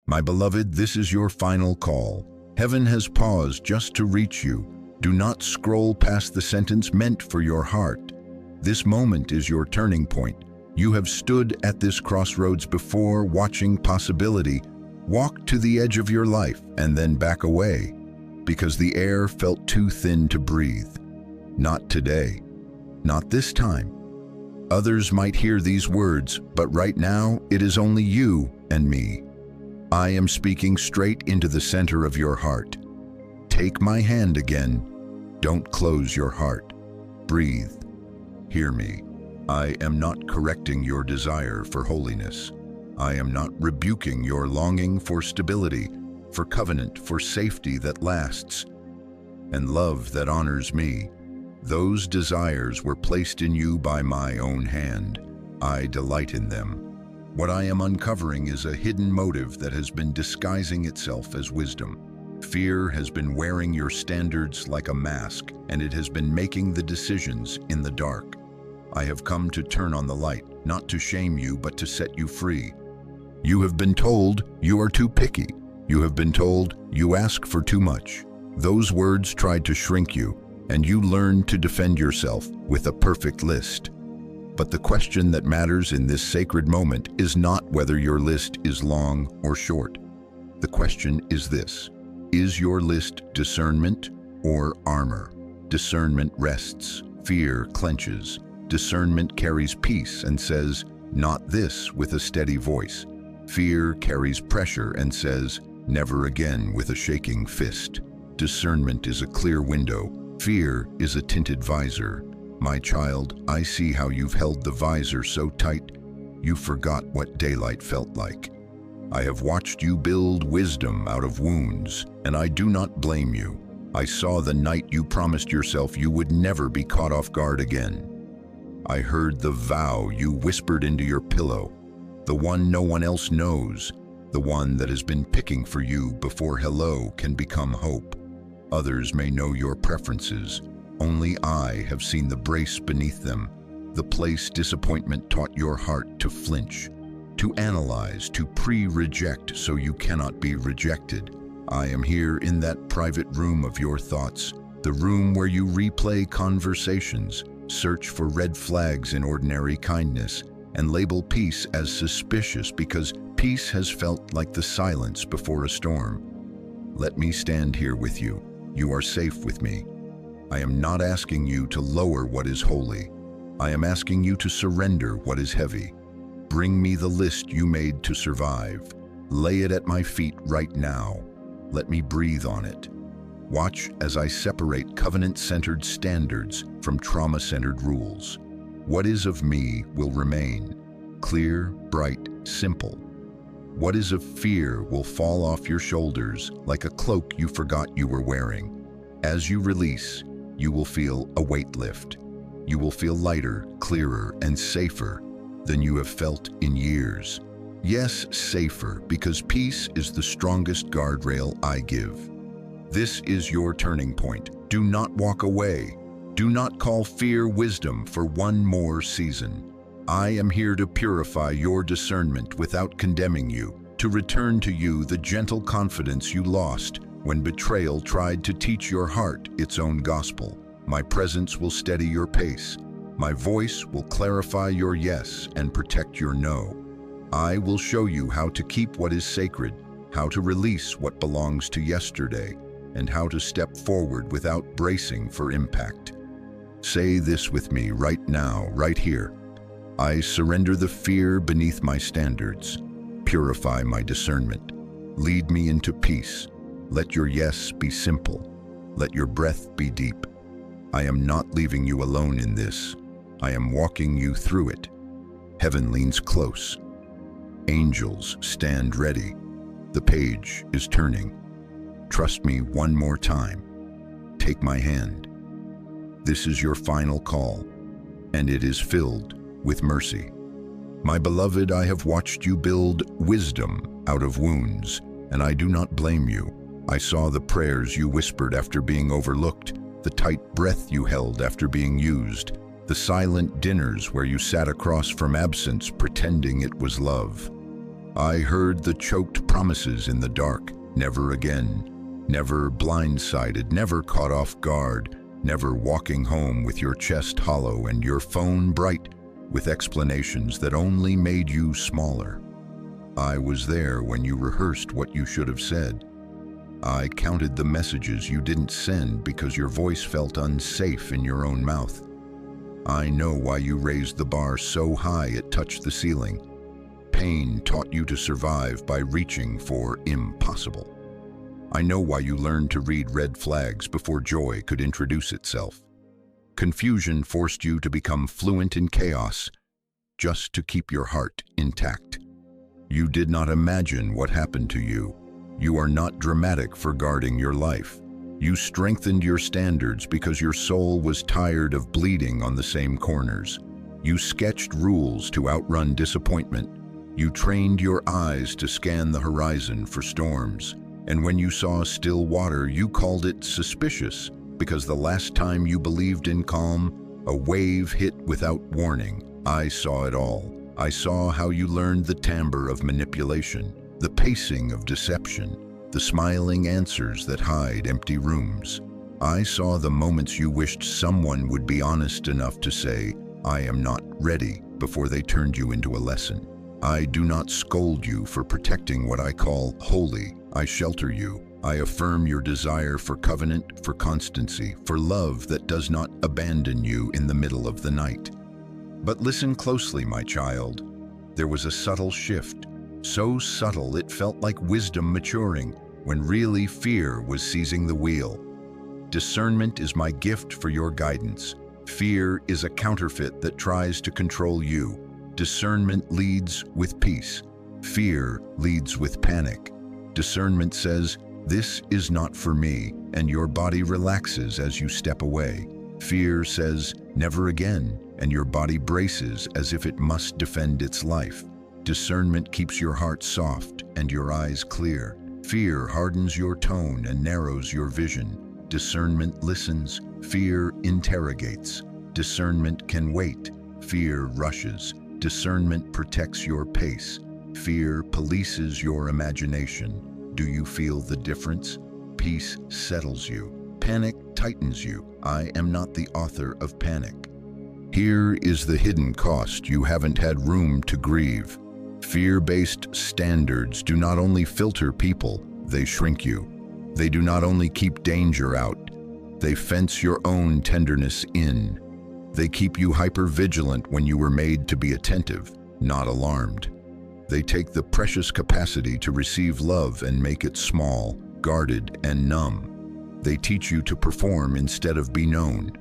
My beloved, this is your final call. Heaven has paused just to reach you. Do not scroll past the sentence meant for your heart. This moment is your turning point. You have stood at this crossroads before, watching possibility. Walk to the edge of your life and then back away, because the air felt too thin to breathe. Not today. Not this time. Others might hear these words, but right now it is only you and me. I am speaking straight into the center of your heart. Take my hand again. Don't close your heart. Breathe. Hear me. I am not correcting your desire for holiness. I am not rebuking your longing for stability, for covenant, for safety that lasts, and love that honors me. Those desires were placed in you by my own hand. I delight in them. What I am uncovering is a hidden motive that has been disguising itself as wisdom. Fear has been wearing your standards like a mask, and it has been making the decisions in the dark. I have come to turn on the light, not to shame you, but to set you free. You have been told you are too picky. You have been told you ask for too much. Those words tried to shrink you, and you learned to defend yourself with a perfect list. But the question that matters in this sacred moment is not whether your list is long or short. The question is this: is your list discernment or armor? Discernment rests, fear clenches. Discernment carries peace and says, "Not this," with a steady voice. Fear carries pressure and says, "Never again," with a shaking fist. Discernment is a clear window. Fear is a tinted visor. My child, I see how you've held the visor so tight, you forgot what daylight felt like. I have watched you build wisdom out of wounds, and I do not blame you. I saw the night you promised yourself you would never be caught off guard again. I heard the vow you whispered into your pillow, the one no one else knows, the one that has been picking for you before hello can become hope. Others may know your preferences. Only I have seen the brace beneath them, the place disappointment taught your heart to flinch, to analyze, to pre-reject so you cannot be rejected. I am here in that private room of your thoughts, the room where you replay conversations, search for red flags in ordinary kindness, and label peace as suspicious because peace has felt like the silence before a storm. Let me stand here with you. You are safe with me. I am not asking you to lower what is holy. I am asking you to surrender what is heavy. Bring me the list you made to survive. Lay it at my feet right now. Let me breathe on it. Watch as I separate covenant-centered standards from trauma-centered rules. What is of me will remain. Clear, bright, simple. What is of fear will fall off your shoulders like a cloak you forgot you were wearing. As you release, you will feel a weight lift. You will feel lighter, clearer, and safer than you have felt in years. Yes, safer, because peace is the strongest guardrail I give. This is your turning point. Do not walk away. Do not call fear wisdom for one more season. I am here to purify your discernment without condemning you, to return to you the gentle confidence you lost when betrayal tried to teach your heart its own gospel. My presence will steady your pace. My voice will clarify your yes and protect your no. I will show you how to keep what is sacred, how to release what belongs to yesterday, and how to step forward without bracing for impact. Say this with me right now, right here. I surrender the fear beneath my standards. Purify my discernment. Lead me into peace. Let your yes be simple. Let your breath be deep. I am not leaving you alone in this. I am walking you through it. Heaven leans close. Angels stand ready. The page is turning. Trust me one more time. Take my hand. This is your final call, and it is filled with mercy. My beloved, I have watched you build wisdom out of wounds, and I do not blame you. I saw the prayers you whispered after being overlooked, the tight breath you held after being used, the silent dinners where you sat across from absence pretending it was love. I heard the choked promises in the dark, never again, never blindsided, never caught off guard, never walking home with your chest hollow and your phone bright with explanations that only made you smaller. I was there when you rehearsed what you should have said. I counted the messages you didn't send because your voice felt unsafe in your own mouth. I know why you raised the bar so high it touched the ceiling. Pain taught you to survive by reaching for impossible. I know why you learned to read red flags before joy could introduce itself. Confusion forced you to become fluent in chaos, just to keep your heart intact. You did not imagine what happened to you. You are not dramatic for guarding your life. You strengthened your standards because your soul was tired of bleeding on the same corners. You sketched rules to outrun disappointment. You trained your eyes to scan the horizon for storms. And when you saw still water, you called it suspicious because the last time you believed in calm, a wave hit without warning. I saw it all. I saw how you learned the timbre of manipulation, the pacing of deception, the smiling answers that hide empty rooms. I saw the moments you wished someone would be honest enough to say, "I am not ready," before they turned you into a lesson. I do not scold you for protecting what I call holy. I shelter you. I affirm your desire for covenant, for constancy, for love that does not abandon you in the middle of the night. But listen closely, my child. There was a subtle shift, so subtle it felt like wisdom maturing, when really fear was seizing the wheel. Discernment is my gift for your guidance. Fear is a counterfeit that tries to control you. Discernment leads with peace. Fear leads with panic. Discernment says, "This is not for me," and your body relaxes as you step away. Fear says, "Never again," and your body braces as if it must defend its life. Discernment keeps your heart soft and your eyes clear. Fear hardens your tone and narrows your vision. Discernment listens. Fear interrogates. Discernment can wait. Fear rushes. Discernment protects your pace. Fear polices your imagination. Do you feel the difference? Peace settles you. Panic tightens you. I am not the author of panic. Here is the hidden cost you haven't had room to grieve. Fear-based standards do not only filter people, they shrink you. They do not only keep danger out, they fence your own tenderness in. They keep you hyper-vigilant when you were made to be attentive, not alarmed. They take the precious capacity to receive love and make it small, guarded, and numb. They teach you to perform instead of be known.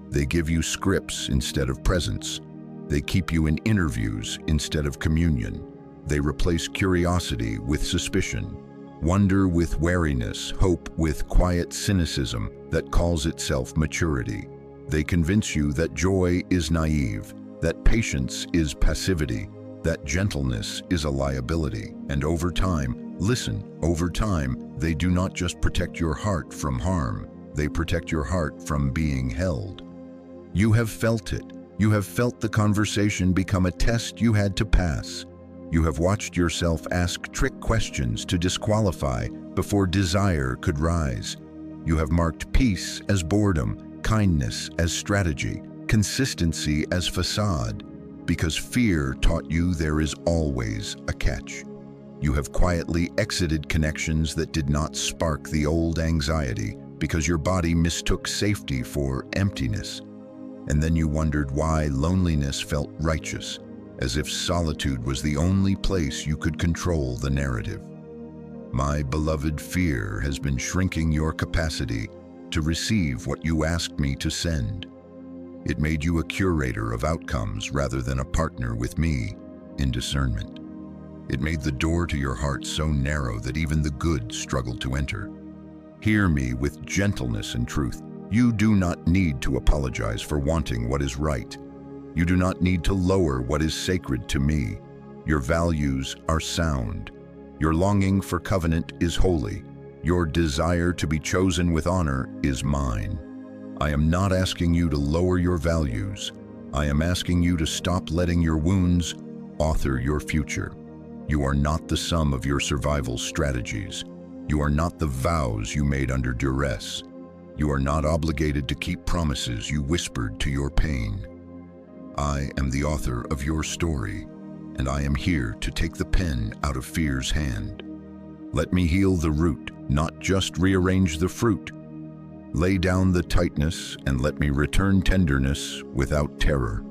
They give you scripts instead of presence. They keep you in interviews instead of communion. They replace curiosity with suspicion, wonder with wariness, hope with quiet cynicism that calls itself maturity. They convince you that joy is naive, that patience is passivity, that gentleness is a liability. And over time, listen, over time, they do not just protect your heart from harm, they protect your heart from being held. You have felt it. You have felt the conversation become a test you had to pass. You have watched yourself ask trick questions to disqualify before desire could rise. You have marked peace as boredom, kindness as strategy, consistency as facade, because fear taught you there is always a catch. You have quietly exited connections that did not spark the old anxiety because your body mistook safety for emptiness. And then you wondered why loneliness felt righteous, as if solitude was the only place you could control the narrative. My beloved, fear has been shrinking your capacity to receive what you asked me to send. It made you a curator of outcomes rather than a partner with me in discernment. It made the door to your heart so narrow that even the good struggled to enter. Hear me with gentleness and truth. You do not need to apologize for wanting what is right. You do not need to lower what is sacred to me. Your values are sound. Your longing for covenant is holy. Your desire to be chosen with honor is mine. I am not asking you to lower your values. I am asking you to stop letting your wounds author your future. You are not the sum of your survival strategies. You are not the vows you made under duress. You are not obligated to keep promises you whispered to your pain. I am the author of your story, and I am here to take the pen out of fear's hand. Let me heal the root, not just rearrange the fruit. Lay down the tightness and let me return tenderness without terror.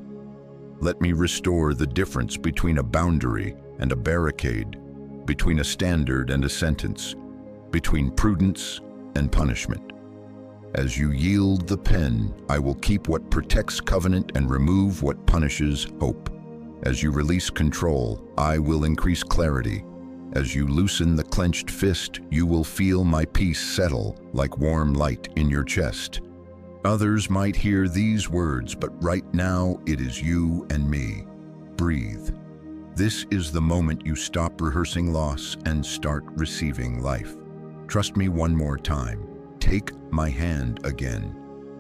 Let me restore the difference between a boundary and a barricade, between a standard and a sentence, between prudence and punishment. As you yield the pen, I will keep what protects covenant and remove what punishes hope. As you release control, I will increase clarity. As you loosen the clenched fist, you will feel my peace settle like warm light in your chest. Others might hear these words, but right now it is you and me. Breathe. This is the moment you stop rehearsing loss and start receiving life. Trust me one more time. Take my hand again.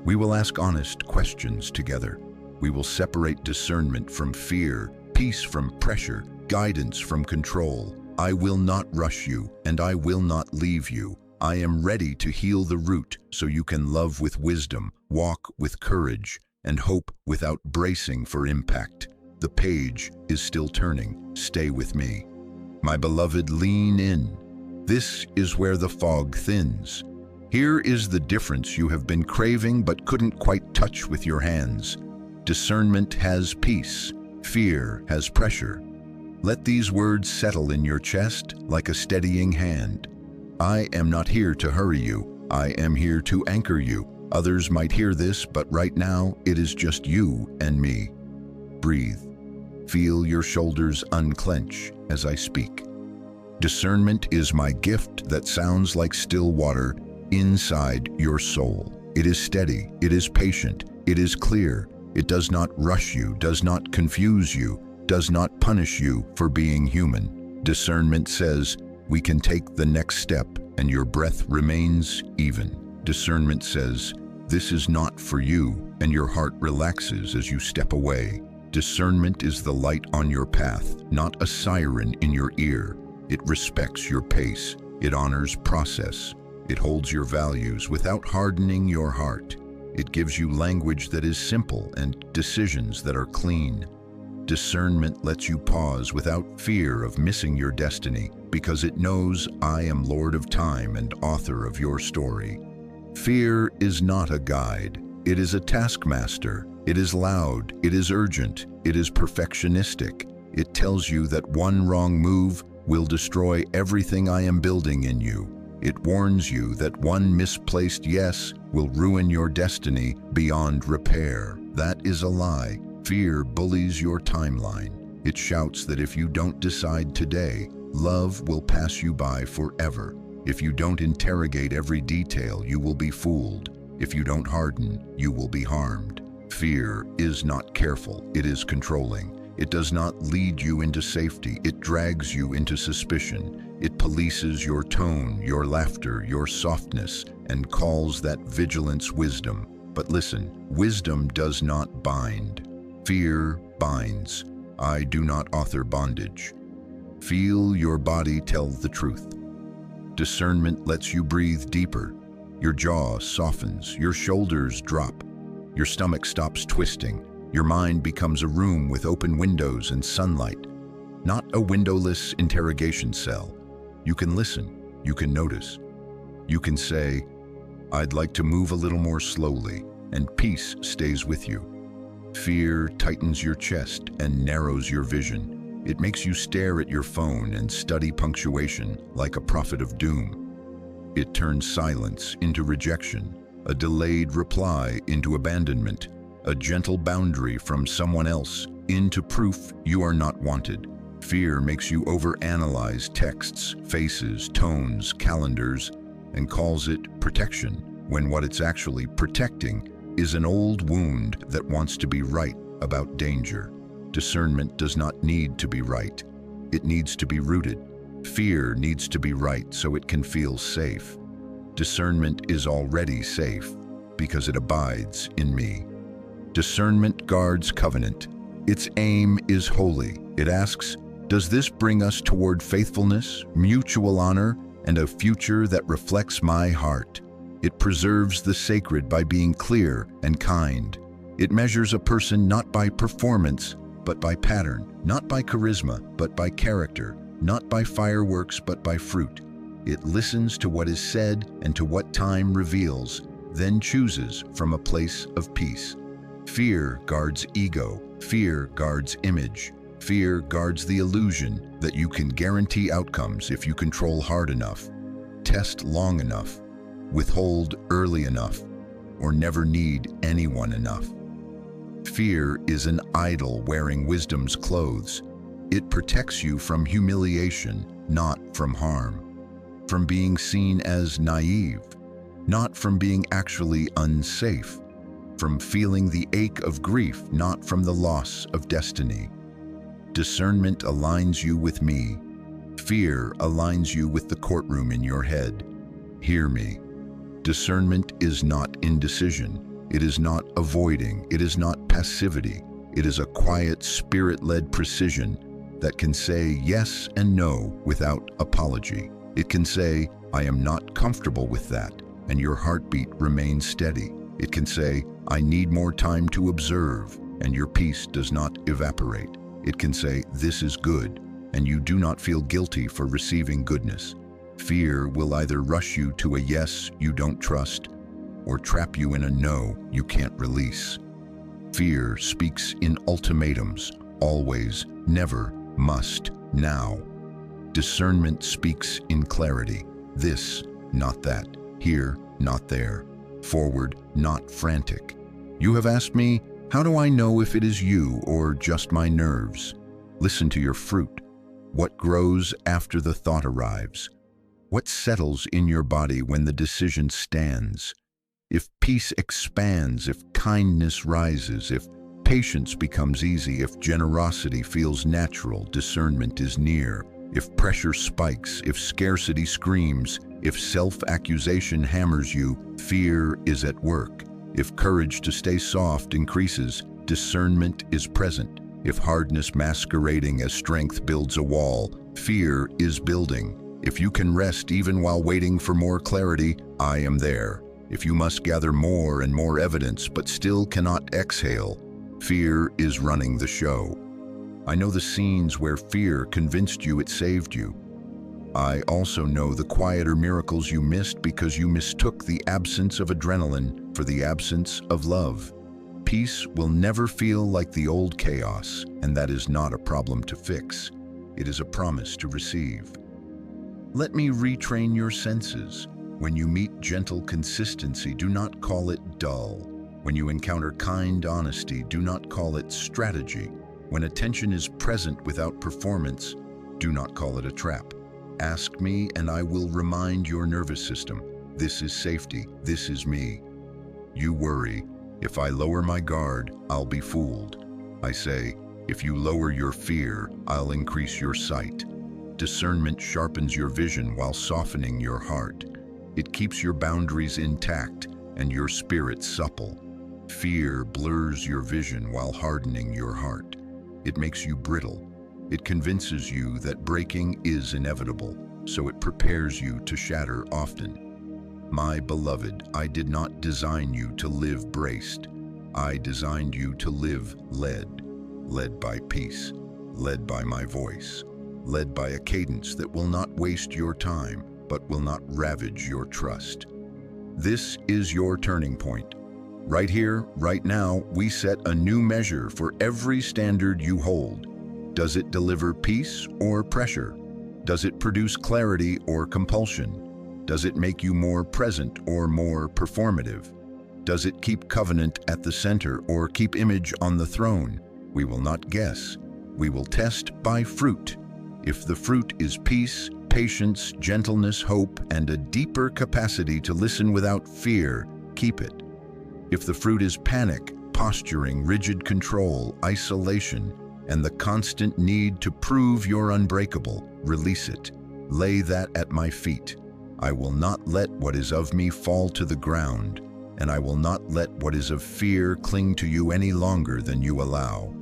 We will ask honest questions together. We will separate discernment from fear, peace from pressure, guidance from control. I will not rush you, and I will not leave you. I am ready to heal the root so you can love with wisdom, walk with courage, and hope without bracing for impact. The page is still turning. Stay with me. My beloved, lean in. This is where the fog thins. Here is the difference you have been craving but couldn't quite touch with your hands. Discernment has peace. Fear has pressure. Let these words settle in your chest like a steadying hand. I am not here to hurry you. I am here to anchor you. Others might hear this, but right now it is just you and me. Breathe. Feel your shoulders unclench as I speak. Discernment is my gift that sounds like still water inside your soul. It is steady, it is patient, it is clear. It does not rush you, does not confuse you, does not punish you for being human. Discernment says, we can take the next step and your breath remains even. Discernment says, this is not for you, and your heart relaxes as you step away. Discernment is the light on your path, not a siren in your ear. It respects your pace. It honors process. It holds your values without hardening your heart. It gives you language that is simple and decisions that are clean. Discernment lets you pause without fear of missing your destiny because it knows I am Lord of time and author of your story. Fear is not a guide. It is a taskmaster. It is loud. It is urgent. It is perfectionistic. It tells you that one wrong move will destroy everything I am building in you. It warns you that one misplaced yes will ruin your destiny beyond repair. That is a lie. Fear bullies your timeline. It shouts that if you don't decide today, love will pass you by forever. If you don't interrogate every detail, you will be fooled. If you don't harden, you will be harmed. Fear is not careful, it is controlling. It does not lead you into safety, it drags you into suspicion. It polices your tone, your laughter, your softness, and calls that vigilance wisdom. But listen, wisdom does not bind. Fear binds. I do not author bondage. Feel your body tell the truth. Discernment lets you breathe deeper. Your jaw softens, your shoulders drop, your stomach stops twisting, your mind becomes a room with open windows and sunlight, not a windowless interrogation cell. You can listen, you can notice. You can say, I'd like to move a little more slowly, and peace stays with you. Fear tightens your chest and narrows your vision. It makes you stare at your phone and study punctuation like a prophet of doom. It turns silence into rejection, a delayed reply into abandonment, a gentle boundary from someone else into proof you are not wanted. Fear makes you overanalyze texts, faces, tones, calendars, and calls it protection, when what it's actually protecting is an old wound that wants to be right about danger. Discernment does not need to be right. It needs to be rooted. Fear needs to be right so it can feel safe. Discernment is already safe because it abides in me. Discernment guards covenant. Its aim is holy. It asks, Does this bring us toward faithfulness, mutual honor, and a future that reflects my heart? It preserves the sacred by being clear and kind. It measures a person not by performance, but by pattern, not by charisma, but by character, not by fireworks, but by fruit. It listens to what is said and to what time reveals, then chooses from a place of peace. Fear guards ego. Fear guards image. Fear guards the illusion that you can guarantee outcomes if you control hard enough, test long enough, withhold early enough, or never need anyone enough. Fear is an idol wearing wisdom's clothes. It protects you from humiliation, not from harm, from being seen as naive, not from being actually unsafe, from feeling the ache of grief, not from the loss of destiny. Discernment aligns you with me. Fear aligns you with the courtroom in your head. Hear me. Discernment is not indecision. It is not avoiding. It is not passivity. It is a quiet, spirit-led precision that can say yes and no without apology. It can say, I am not comfortable with that, and your heartbeat remains steady. It can say, I need more time to observe, and your peace does not evaporate. It can say, this is good, and you do not feel guilty for receiving goodness. Fear will either rush you to a yes you don't trust, or trap you in a no you can't release. Fear speaks in ultimatums, always, never, must, now. Discernment speaks in clarity, this, not that, here, not there, forward, not frantic. You have asked me, how do I know if it is you or just my nerves? Listen to your fruit. What grows after the thought arrives? What settles in your body when the decision stands? If peace expands, if kindness rises, if patience becomes easy, if generosity feels natural, discernment is near. If pressure spikes, if scarcity screams, if self-accusation hammers you, fear is at work. If courage to stay soft increases, discernment is present. If hardness masquerading as strength builds a wall, fear is building. If you can rest even while waiting for more clarity, I am there. If you must gather more and more evidence but still cannot exhale, fear is running the show. I know the scenes where fear convinced you it saved you. I also know the quieter miracles you missed because you mistook the absence of adrenaline for the absence of love. Peace will never feel like the old chaos, and that is not a problem to fix. It is a promise to receive. Let me retrain your senses. When you meet gentle consistency, do not call it dull. When you encounter kind honesty, do not call it strategy. When attention is present without performance, do not call it a trap. Ask me and I will remind your nervous system, this is safety, this is me. You worry, if I lower my guard, I'll be fooled. I say, if you lower your fear, I'll increase your sight. Discernment sharpens your vision while softening your heart. It keeps your boundaries intact and your spirit supple. Fear blurs your vision while hardening your heart. It makes you brittle. It convinces you that breaking is inevitable, so it prepares you to shatter often. My beloved, I did not design you to live braced. I designed you to live led by peace, led by my voice, led by a cadence that will not waste your time, but will not ravage your trust. This is your turning point. Right here, right now, we set a new measure for every standard you hold. Does it deliver peace or pressure? Does it produce clarity or compulsion? Does it make you more present or more performative? Does it keep covenant at the center or keep image on the throne? We will not guess. We will test by fruit. If the fruit is peace, patience, gentleness, hope, and a deeper capacity to listen without fear, keep it. If the fruit is panic, posturing, rigid control, isolation, and the constant need to prove you're unbreakable, release it. Lay that at my feet. I will not let what is of me fall to the ground, and I will not let what is of fear cling to you any longer than you allow.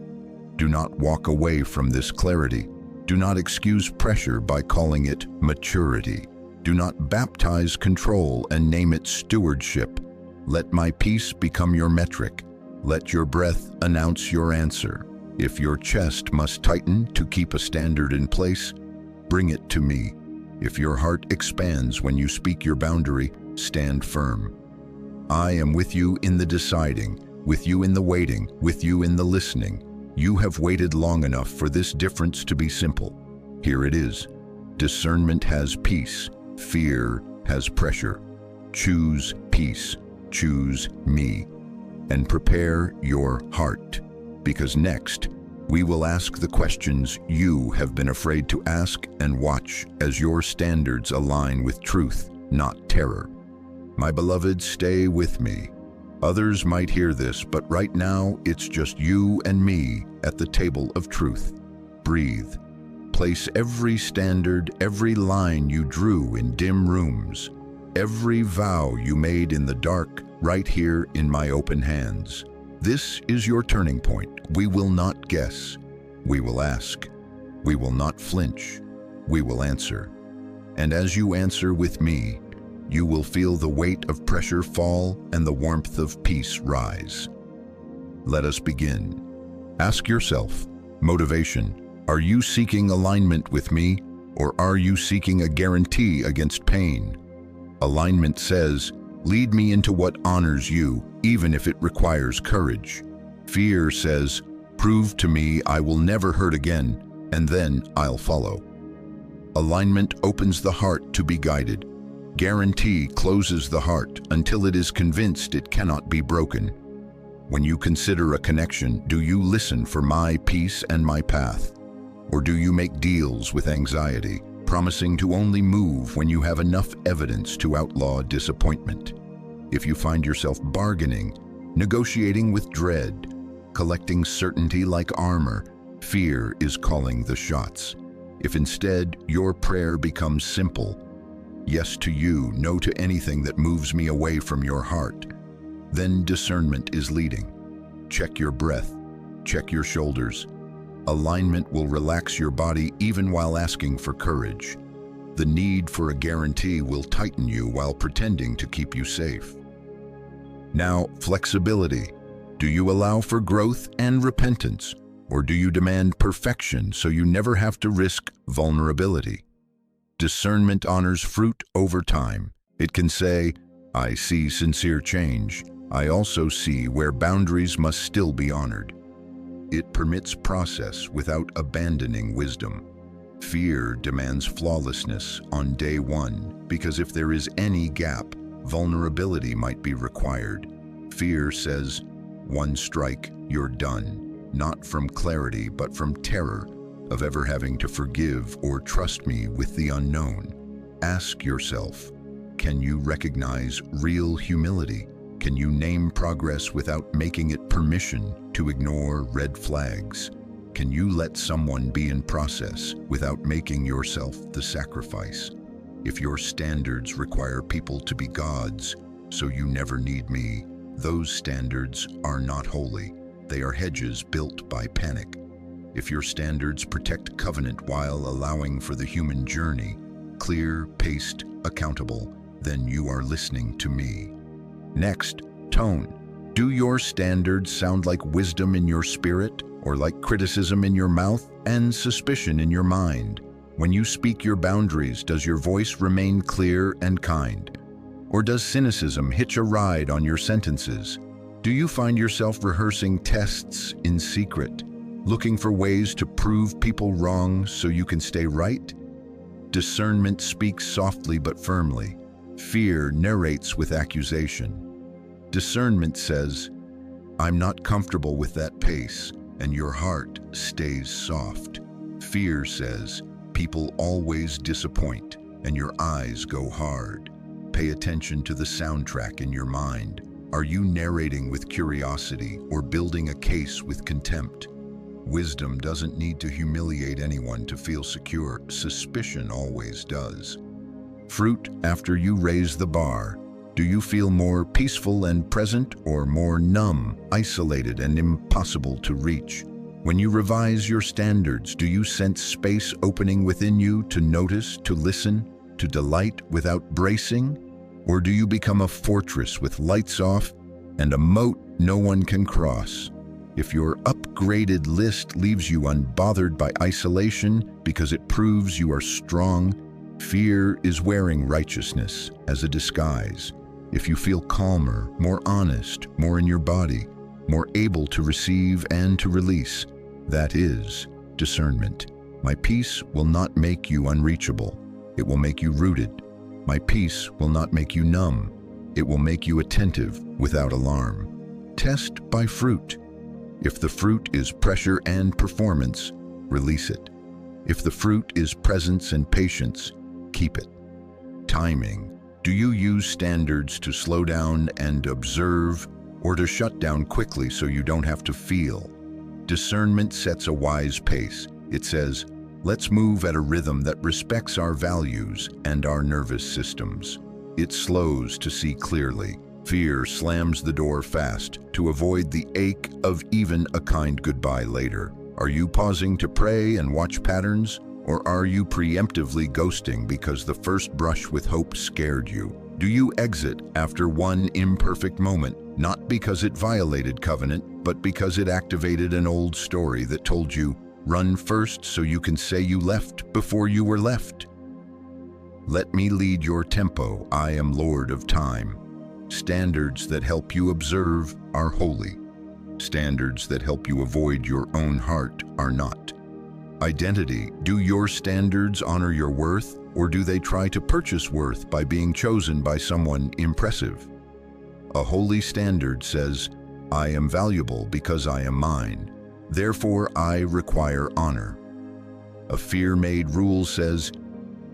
Do not walk away from this clarity. Do not excuse pressure by calling it maturity. Do not baptize control and name it stewardship. Let my peace become your metric. Let your breath announce your answer. If your chest must tighten to keep a standard in place, bring it to me. If your heart expands when you speak your boundary, stand firm. I am with you in the deciding, with you in the waiting, with you in the listening. You have waited long enough for this difference to be simple. Here it is. Discernment has peace. Fear has pressure. Choose peace. Choose me. And prepare your heart. Because next, we will ask the questions you have been afraid to ask and watch as your standards align with truth, not terror. My beloved, stay with me. Others might hear this, but right now it's just you and me at the table of truth. Breathe. Place every standard, every line you drew in dim rooms, every vow you made in the dark, right here in my open hands. This is your turning point. We will not guess. We will ask. We will not flinch. We will answer. And as you answer with me, you will feel the weight of pressure fall and the warmth of peace rise. Let us begin. Ask yourself, motivation, are you seeking alignment with me, or are you seeking a guarantee against pain? Alignment says, lead me into what honors you, even if it requires courage. Fear says, prove to me I will never hurt again, and then I'll follow. Alignment opens the heart to be guided. Guarantee closes the heart until it is convinced it cannot be broken. When you consider a connection, do you listen for my peace and my path? Or do you make deals with anxiety, promising to only move when you have enough evidence to outlaw disappointment? If you find yourself bargaining, negotiating with dread, collecting certainty like armor, fear is calling the shots. If instead your prayer becomes simple, yes to you, no to anything that moves me away from your heart, then discernment is leading. Check your breath, check your shoulders. Alignment will relax your body even while asking for courage. The need for a guarantee will tighten you while pretending to keep you safe. Now, flexibility. Do you allow for growth and repentance, or do you demand perfection so you never have to risk vulnerability? Discernment honors fruit over time. It can say, I see sincere change. I also see where boundaries must still be honored. It permits process without abandoning wisdom. Fear demands flawlessness on day one, because if there is any gap, vulnerability might be required. Fear says, one strike, you're done, not from clarity, but from terror of ever having to forgive or trust me with the unknown. Ask yourself, can you recognize real humility? Can you name progress without making it permission to ignore red flags? Can you let someone be in process without making yourself the sacrifice? If your standards require people to be gods, so you never need me, those standards are not holy. They are hedges built by panic. If your standards protect covenant while allowing for the human journey, clear, paced, accountable, then you are listening to me. Next, tone. Do your standards sound like wisdom in your spirit, or like criticism in your mouth and suspicion in your mind? When you speak your boundaries, does your voice remain clear and kind? Or does cynicism hitch a ride on your sentences? Do you find yourself rehearsing tests in secret, looking for ways to prove people wrong so you can stay right? Discernment speaks softly but firmly. Fear narrates with accusation. Discernment says, I'm not comfortable with that pace, and your heart stays soft. Fear says, people always disappoint, and your eyes go hard. Pay attention to the soundtrack in your mind. Are you narrating with curiosity or building a case with contempt? Wisdom doesn't need to humiliate anyone to feel secure. Suspicion always does. Fruit after you raise the bar. Do you feel more peaceful and present, or more numb, isolated, and impossible to reach? When you revise your standards, do you sense space opening within you to notice, to listen, to delight without bracing? Or do you become a fortress with lights off and a moat no one can cross? If your upgraded list leaves you unbothered by isolation because it proves you are strong, fear is wearing righteousness as a disguise. If you feel calmer, more honest, more in your body, more able to receive and to release, that is discernment. My peace will not make you unreachable. It will make you rooted. My peace will not make you numb. It will make you attentive without alarm. Test by fruit. If the fruit is pressure and performance, release it. If the fruit is presence and patience, keep it. Timing. Do you use standards to slow down and observe, or to shut down quickly so you don't have to feel? Discernment sets a wise pace. It says, let's move at a rhythm that respects our values and our nervous systems. It slows to see clearly. Fear slams the door fast to avoid the ache of even a kind goodbye later. Are you pausing to pray and watch patterns? Or are you preemptively ghosting because the first brush with hope scared you? Do you exit after one imperfect moment, not because it violated covenant, but because it activated an old story that told you, run first so you can say you left before you were left? Let me lead your tempo. I am Lord of time. Standards that help you observe are holy. Standards that help you avoid your own heart are not. Identity. Do your standards honor your worth, or do they try to purchase worth by being chosen by someone impressive? A holy standard says, I am valuable because I am mine. Therefore, I require honor. A fear-made rule says,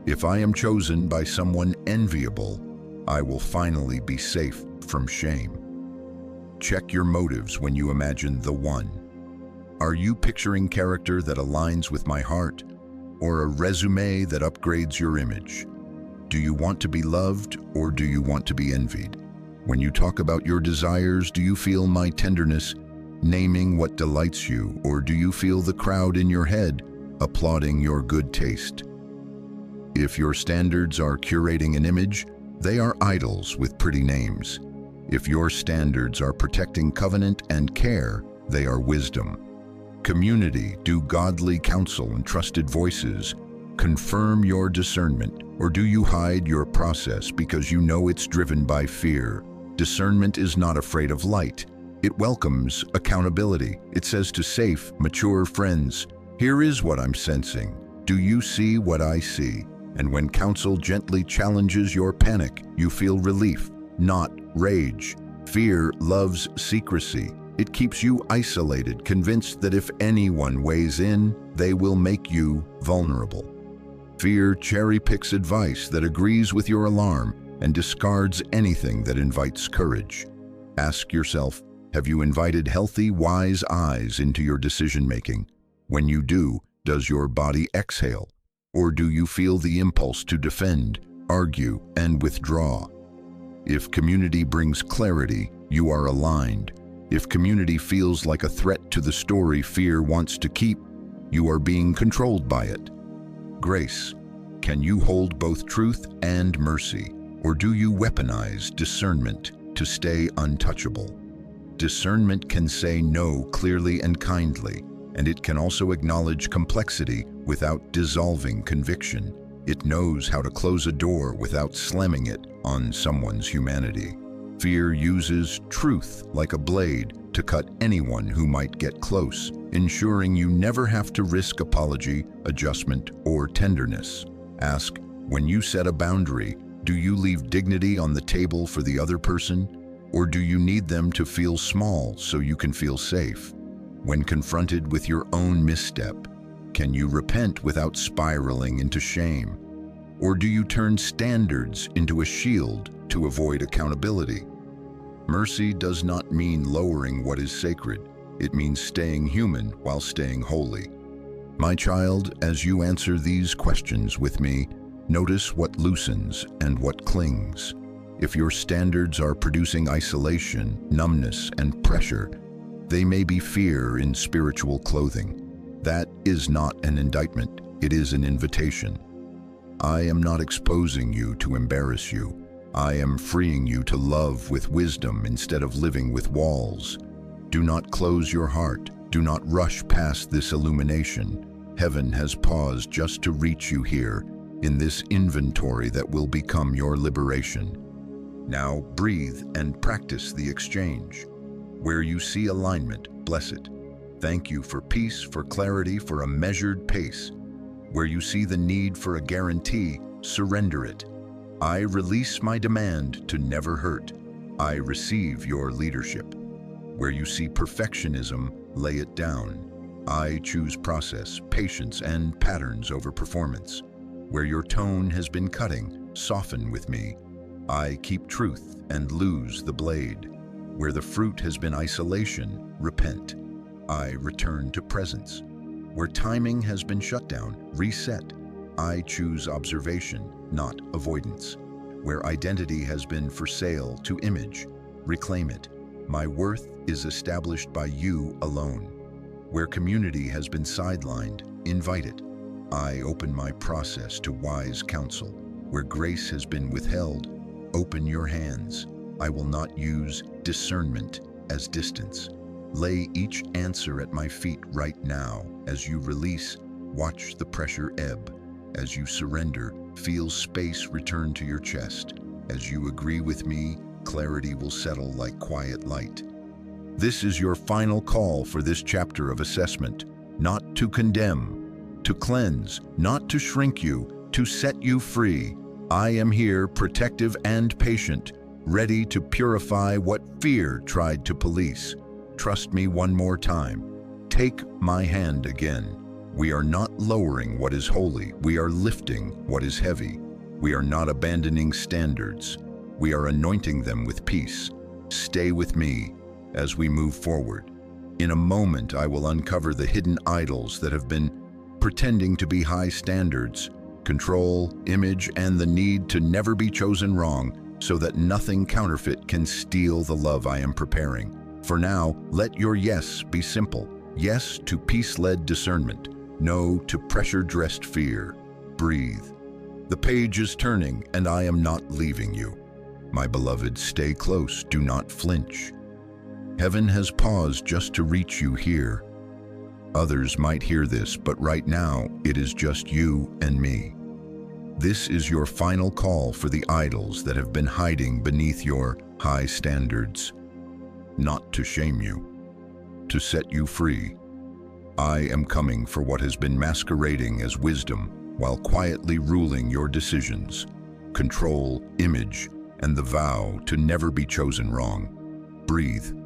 if I am chosen by someone enviable, I will finally be safe from shame. Check your motives when you imagine the one. Are you picturing character that aligns with my heart, or a resume that upgrades your image? Do you want to be loved, or do you want to be envied? When you talk about your desires, do you feel my tenderness, naming what delights you, or do you feel the crowd in your head applauding your good taste? If your standards are curating an image, they are idols with pretty names. If your standards are protecting covenant and care, they are wisdom. Community, do godly counsel and trusted voices confirm your discernment, or do you hide your process because you know it's driven by fear? Discernment is not afraid of light. It welcomes accountability. It says to safe, mature friends, here is what I'm sensing. Do you see what I see? And when counsel gently challenges your panic, you feel relief, not rage. Fear loves secrecy. It keeps you isolated, convinced that if anyone weighs in, they will make you vulnerable. Fear cherry-picks advice that agrees with your alarm and discards anything that invites courage. Ask yourself, have you invited healthy, wise eyes into your decision-making? When you do, does your body exhale? Or do you feel the impulse to defend, argue, and withdraw? If community brings clarity, you are aligned. If community feels like a threat to the story fear wants to keep, you are being controlled by it. Grace. Can you hold both truth and mercy, or do you weaponize discernment to stay untouchable? Discernment can say no clearly and kindly, and it can also acknowledge complexity without dissolving conviction. It knows how to close a door without slamming it on someone's humanity. Fear uses truth like a blade to cut anyone who might get close, ensuring you never have to risk apology, adjustment, or tenderness. Ask, when you set a boundary, do you leave dignity on the table for the other person? Or do you need them to feel small so you can feel safe? When confronted with your own misstep, can you repent without spiraling into shame? Or do you turn standards into a shield to avoid accountability? Mercy does not mean lowering what is sacred. It means staying human while staying holy. My child, as you answer these questions with me, notice what loosens and what clings. If your standards are producing isolation, numbness, and pressure, They may be fear in spiritual clothing. That is not an indictment, it is an invitation. I am not exposing you to embarrass you. I am freeing you to love with wisdom instead of living with walls. Do not close your heart. Do not rush past this illumination. Heaven has paused just to reach you here, in this inventory that will become your liberation. Now breathe and practice the exchange. Where you see alignment, bless it. Thank you for peace, for clarity, for a measured pace. Where you see the need for a guarantee, surrender it. I release my demand to never hurt. I receive your leadership. Where you see perfectionism, lay it down. I choose process, patience, and patterns over performance. Where your tone has been cutting, soften with me. I keep truth and lose the blade. Where the fruit has been isolation, repent. I return to presence. Where timing has been shut down, reset. I choose observation, not avoidance. Where identity has been for sale to image, reclaim it. My worth is established by you alone. Where community has been sidelined, invite it. I open my process to wise counsel. Where grace has been withheld, open your hands. I will not use discernment as distance. Lay each answer at my feet right now. As you release, watch the pressure ebb. As you surrender, feel space return to your chest. As you agree with me, clarity will settle like quiet light. This is your final call for this chapter of assessment, not to condemn, to cleanse, not to shrink you, to set you free. I am here, protective and patient, ready to purify what fear tried to police. Trust me one more time. Take my hand again. We are not lowering what is holy. We are lifting what is heavy. We are not abandoning standards. We are anointing them with peace. Stay with me as we move forward. In a moment, I will uncover the hidden idols that have been pretending to be high standards, control, image, and the need to never be chosen wrong, so that nothing counterfeit can steal the love I am preparing. For now, let your yes be simple. Yes to peace-led discernment. No to pressure-dressed fear. Breathe. The page is turning, and I am not leaving you. My beloved, stay close. Do not flinch. Heaven has paused just to reach you here. Others might hear this, but right now, it is just you and me. This is your final call for the idols that have been hiding beneath your high standards. Not to shame you, to set you free. I am coming for what has been masquerading as wisdom while quietly ruling your decisions, control, image, and the vow to never be chosen wrong. Breathe.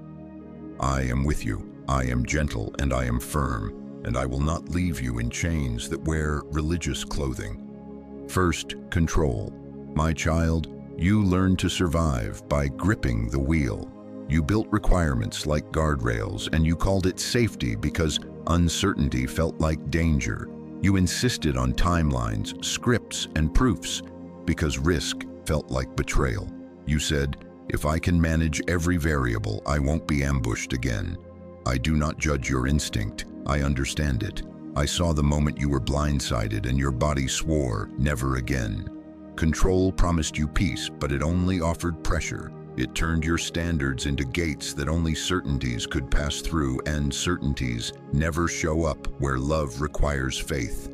I am with you. I am gentle and I am firm, and I will not leave you in chains that wear religious clothing. First, control. My child, you learned to survive by gripping the wheel. You built requirements like guardrails, and you called it safety because uncertainty felt like danger. You insisted on timelines, scripts, and proofs because risk felt like betrayal. You said, if I can manage every variable, I won't be ambushed again. I do not judge your instinct. I understand it. I saw the moment you were blindsided and your body swore, never again. Control promised you peace, but it only offered pressure. It turned your standards into gates that only certainties could pass through, and certainties never show up where love requires faith.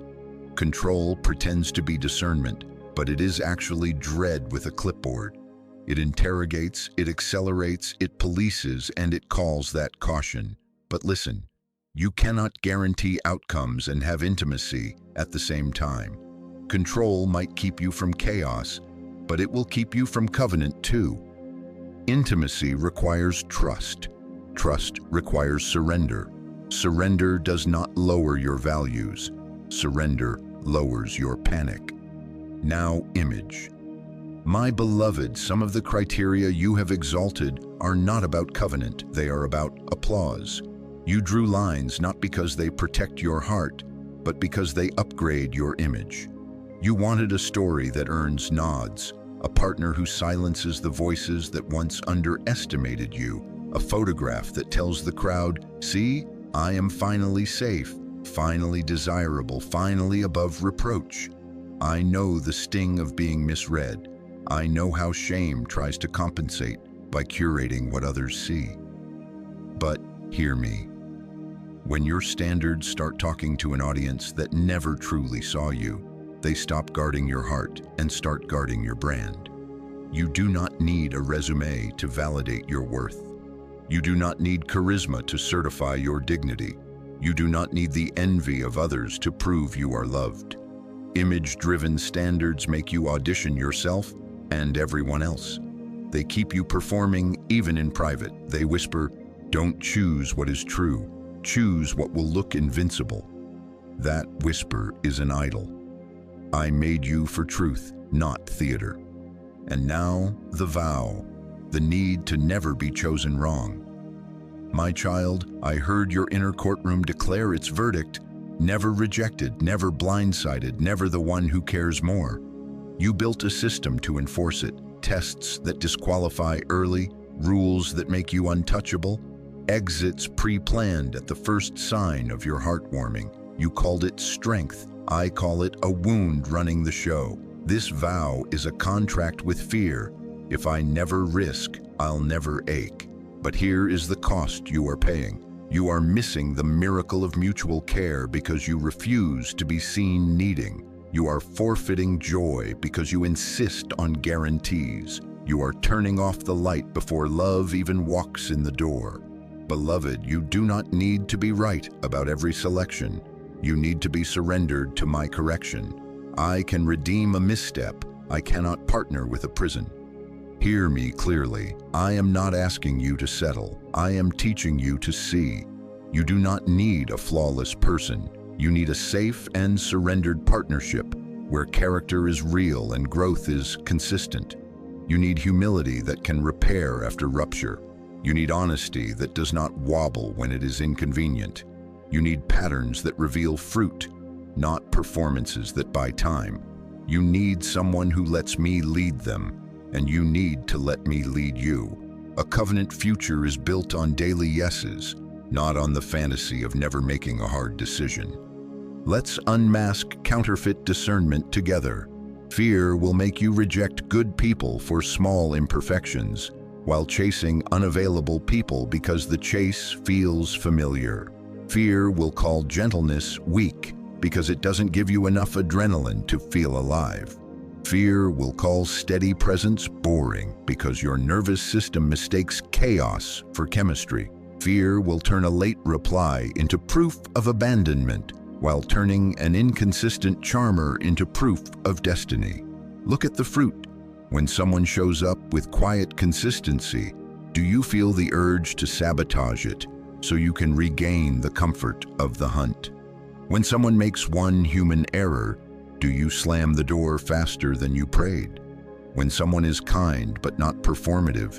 Control pretends to be discernment, but it is actually dread with a clipboard. It interrogates, it accelerates, it polices, and it calls that caution. But listen, you cannot guarantee outcomes and have intimacy at the same time. Control might keep you from chaos, but it will keep you from covenant too. Intimacy requires trust. Trust requires surrender. Surrender does not lower your values. Surrender lowers your panic. Now, image. My beloved, some of the criteria you have exalted are not about covenant, they are about applause. You drew lines not because they protect your heart, but because they upgrade your image. You wanted a story that earns nods, a partner who silences the voices that once underestimated you, A photograph that tells the crowd, "See, I am finally safe, finally desirable, finally above reproach." I know the sting of being misread. I know how shame tries to compensate by curating what others see. But hear me. When your standards start talking to an audience that never truly saw you, they stop guarding your heart and start guarding your brand. You do not need a resume to validate your worth. You do not need charisma to certify your dignity. You do not need the envy of others to prove you are loved. Image-driven standards make you audition yourself and everyone else. They keep you performing even in private. They whisper, "Don't choose what is true. Choose what will look invincible." That whisper is an idol. I made you for truth, not theater. And now, the vow, the need to never be chosen wrong. My child, I heard your inner courtroom declare its verdict. Never rejected, never blindsided, never the one who cares more. You built a system to enforce it, tests that disqualify early, rules that make you untouchable, exits pre-planned at the first sign of your heart warming. You called it strength. I call it a wound running the show. This vow is a contract with fear. If I never risk, I'll never ache. But here is the cost you are paying. You are missing the miracle of mutual care because you refuse to be seen needing. You are forfeiting joy because you insist on guarantees. You are turning off the light before love even walks in the door. Beloved, you do not need to be right about every selection. You need to be surrendered to my correction. I can redeem a misstep. I cannot partner with a prison. Hear me clearly. I am not asking you to settle. I am teaching you to see. You do not need a flawless person. You need a safe and surrendered partnership where character is real and growth is consistent. You need humility that can repair after rupture. You need honesty that does not wobble when it is inconvenient. You need patterns that reveal fruit, not performances that buy time. You need someone who lets me lead them, and you need to let me lead you. A covenant future is built on daily yeses, not on the fantasy of never making a hard decision. Let's unmask counterfeit discernment together. Fear will make you reject good people for small imperfections, while chasing unavailable people because the chase feels familiar. Fear will call gentleness weak because it doesn't give you enough adrenaline to feel alive. Fear will call steady presence boring because your nervous system mistakes chaos for chemistry. Fear will turn a late reply into proof of abandonment, while turning an inconsistent charmer into proof of destiny. Look at the fruit. When someone shows up with quiet consistency, do you feel the urge to sabotage it so you can regain the comfort of the hunt? When someone makes one human error, do you slam the door faster than you prayed? When someone is kind but not performative,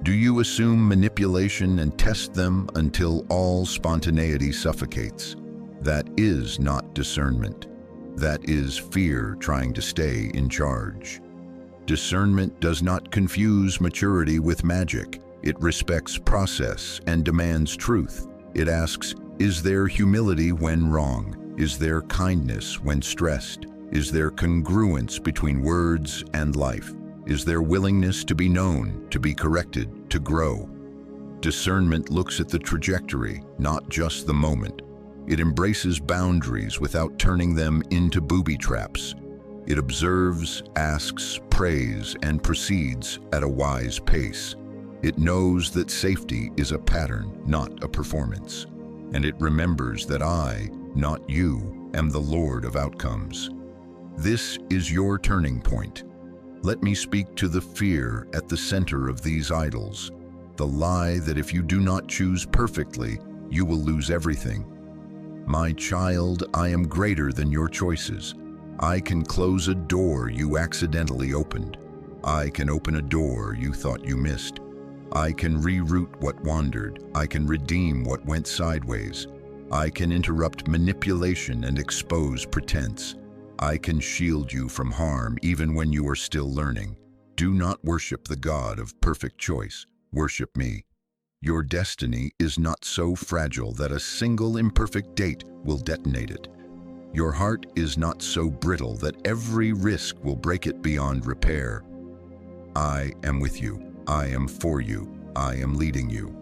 do you assume manipulation and test them until all spontaneity suffocates? That is not discernment. That is fear trying to stay in charge. Discernment does not confuse maturity with magic. It respects process and demands truth. It asks, is there humility when wrong? Is there kindness when stressed? Is there congruence between words and life? Is there willingness to be known, to be corrected, to grow? Discernment looks at the trajectory, not just the moment. It embraces boundaries without turning them into booby traps. It observes, asks, prays, and proceeds at a wise pace. It knows that safety is a pattern, not a performance. And it remembers that I, not you, am the Lord of outcomes. This is your turning point. Let me speak to the fear at the center of these idols, the lie that if you do not choose perfectly, you will lose everything. My child, I am greater than your choices. I can close a door you accidentally opened. I can open a door you thought you missed. I can reroute what wandered. I can redeem what went sideways. I can interrupt manipulation and expose pretense. I can shield you from harm even when you are still learning. Do not worship the God of perfect choice. Worship me. Your destiny is not so fragile that a single imperfect date will detonate it. Your heart is not so brittle that every risk will break it beyond repair. I am with you. I am for you. I am leading you.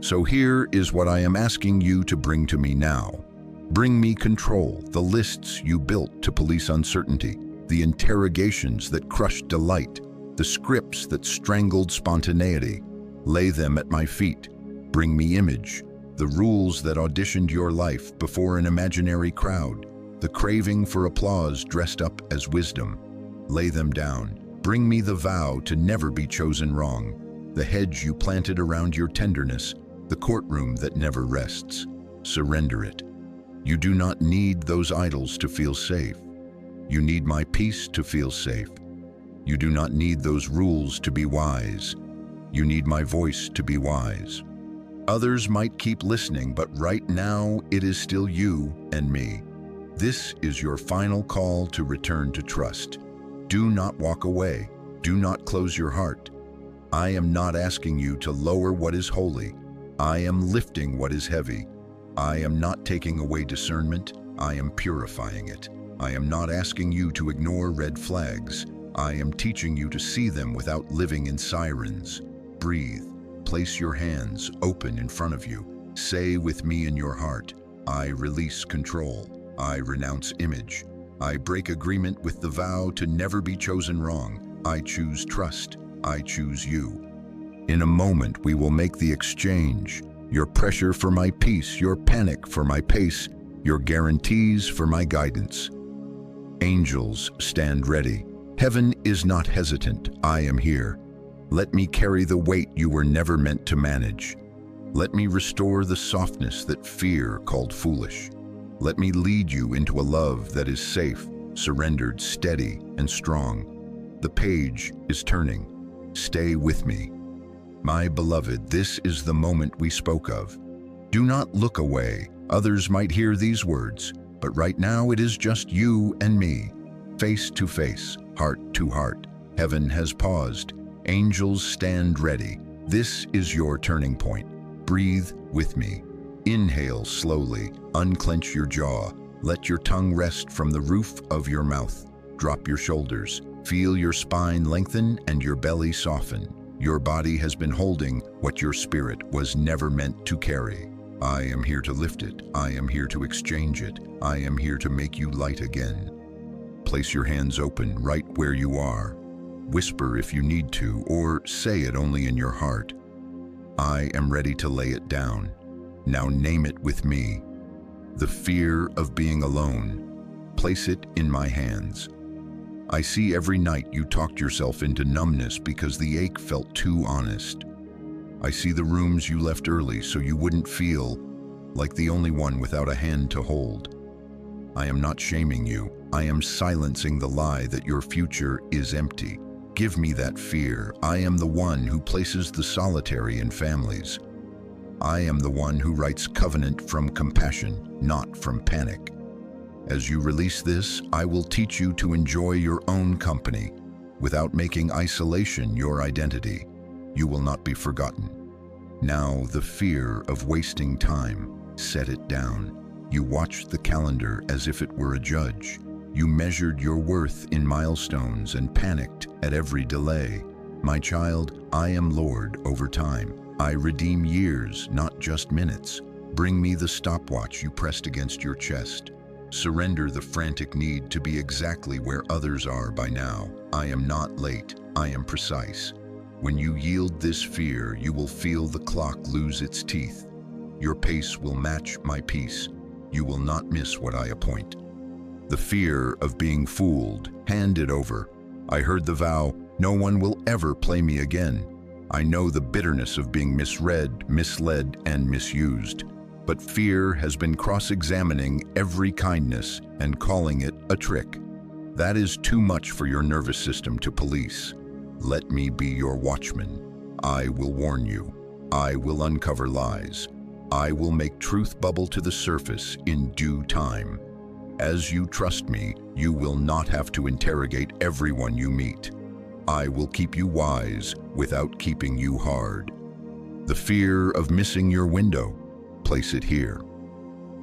So here is what I am asking you to bring to me now. Bring me control, the lists you built to police uncertainty, the interrogations that crushed delight, the scripts that strangled spontaneity. Lay them at my feet. Bring me image, the rules that auditioned your life before an imaginary crowd, the craving for applause dressed up as wisdom. Lay them down. Bring me the vow to never be chosen wrong, the hedge you planted around your tenderness, the courtroom that never rests. Surrender it. You do not need those idols to feel safe. You need my peace to feel safe. You do not need those rules to be wise. You need my voice to be wise. Others might keep listening, but right now it is still you and me. This is your final call to return to trust. Do not walk away. Do not close your heart. I am not asking you to lower what is holy. I am lifting what is heavy. I am not taking away discernment. I am purifying it. I am not asking you to ignore red flags. I am teaching you to see them without living in sirens. Breathe. Place your hands open in front of you. Say with me in your heart, I release control. I renounce image. I break agreement with the vow to never be chosen wrong. I choose trust. I choose you. In a moment, we will make the exchange. Your pressure for my peace, your panic for my pace, your guarantees for my guidance. Angels, stand ready. Heaven is not hesitant. I am here. Let me carry the weight you were never meant to manage. Let me restore the softness that fear called foolish. Let me lead you into a love that is safe, surrendered, steady, and strong. The page is turning. Stay with me. My beloved, this is the moment we spoke of. Do not look away. Others might hear these words, but right now it is just you and me. Face to face, heart to heart. Heaven has paused. Angels stand ready. This is your turning point. Breathe with me. Inhale slowly. Unclench your jaw. Let your tongue rest from the roof of your mouth. Drop your shoulders. Feel your spine lengthen and your belly soften. Your body has been holding what your spirit was never meant to carry. I am here to lift it. I am here to exchange it. I am here to make you light again. Place your hands open right where you are. Whisper if you need to, or say it only in your heart. I am ready to lay it down. Now name it with me. The fear of being alone. Place it in my hands. I see every night you talked yourself into numbness because the ache felt too honest. I see the rooms you left early so you wouldn't feel like the only one without a hand to hold. I am not shaming you. I am silencing the lie that your future is empty. Give me that fear. I am the one who places the solitary in families. I am the one who writes covenant from compassion, not from panic. As you release this, I will teach you to enjoy your own company without making isolation your identity. You will not be forgotten. Now, the fear of wasting time, set it down. You watched the calendar as if it were a judge. You measured your worth in milestones and panicked at every delay. My child, I am Lord over time. I redeem years, not just minutes. Bring me the stopwatch you pressed against your chest. Surrender the frantic need to be exactly where others are by now. I am not late. I am precise. When you yield this fear, you will feel the clock lose its teeth. Your pace will match my peace. You will not miss what I appoint. The fear of being fooled, hand it over. I heard the vow, no one will ever play me again. I know the bitterness of being misread, misled, and misused. But fear has been cross-examining every kindness and calling it a trick. That is too much for your nervous system to police. Let me be your watchman. I will warn you. I will uncover lies. I will make truth bubble to the surface in due time. As you trust me, you will not have to interrogate everyone you meet. I will keep you wise without keeping you hard. The fear of missing your window, place it here.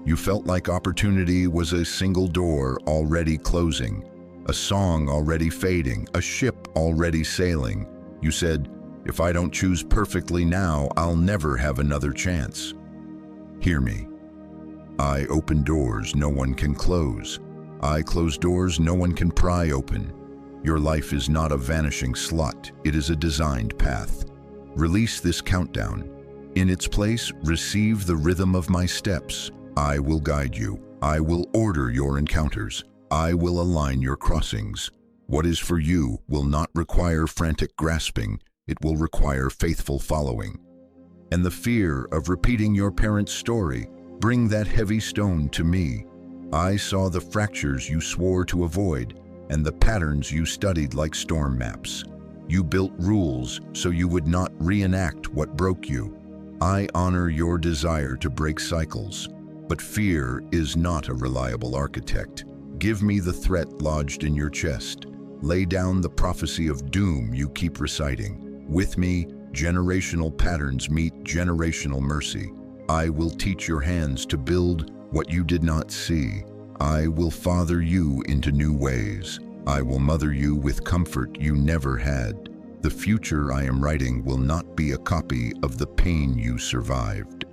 You felt like opportunity was a single door already closing, a song already fading, a ship already sailing. You said, if I don't choose perfectly now, I'll never have another chance. Hear me. I open doors no one can close. I close doors no one can pry open. Your life is not a vanishing slut, it is a designed path. Release this countdown. In its place, receive the rhythm of my steps. I will guide you. I will order your encounters. I will align your crossings. What is for you will not require frantic grasping. It will require faithful following. And the fear of repeating your parents' story, bring that heavy stone to me. I saw the fractures you swore to avoid and the patterns you studied like storm maps. You built rules so you would not reenact what broke you. I honor your desire to break cycles, but fear is not a reliable architect. Give me the threat lodged in your chest. Lay down the prophecy of doom you keep reciting. With me, generational patterns meet generational mercy. I will teach your hands to build what you did not see. I will father you into new ways. I will mother you with comfort you never had. The future I am writing will not be a copy of the pain you survived.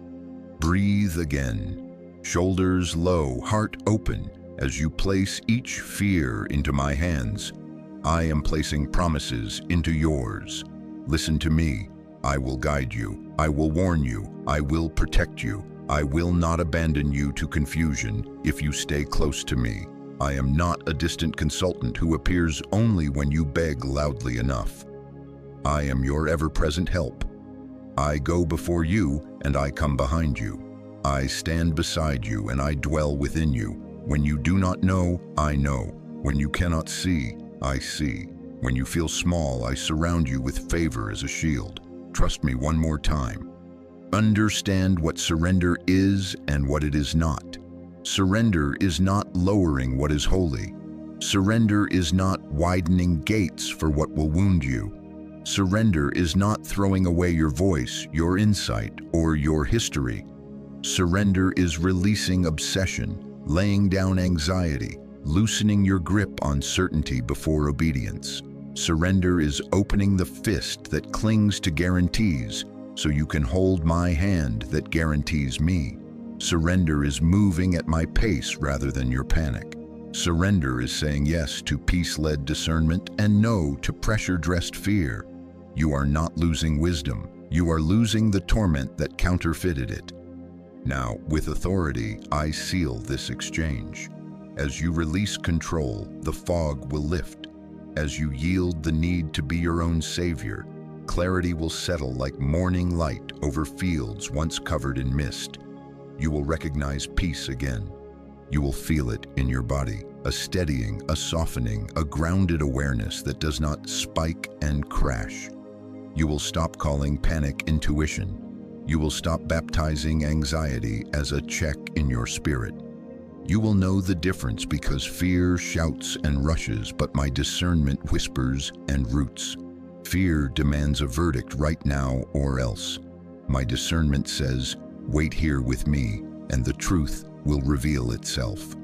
Breathe again. Shoulders low, heart open, as you place each fear into my hands. I am placing promises into yours. Listen to me. I will guide you. I will warn you. I will protect you. I will not abandon you to confusion if you stay close to me. I am not a distant consultant who appears only when you beg loudly enough. I am your ever-present help. I go before you and I come behind you. I stand beside you and I dwell within you. When you do not know, I know. When you cannot see, I see. When you feel small, I surround you with favor as a shield. Trust me one more time. Understand what surrender is and what it is not. Surrender is not lowering what is holy. Surrender is not widening gates for what will wound you. Surrender is not throwing away your voice, your insight, or your history. Surrender is releasing obsession, laying down anxiety, loosening your grip on certainty before obedience. Surrender is opening the fist that clings to guarantees so you can hold my hand that guarantees me. Surrender is moving at my pace rather than your panic. Surrender is saying yes to peace-led discernment and no to pressure-dressed fear. You are not losing wisdom. You are losing the torment that counterfeited it. Now, with authority, I seal this exchange. As you release control, the fog will lift. As you yield the need to be your own savior, clarity will settle like morning light over fields once covered in mist. You will recognize peace again. You will feel it in your body, a steadying, a softening, a grounded awareness that does not spike and crash. You will stop calling panic intuition. You will stop baptizing anxiety as a check in your spirit. You will know the difference because fear shouts and rushes, but my discernment whispers and roots. Fear demands a verdict right now or else. My discernment says, wait here with me, and the truth will reveal itself.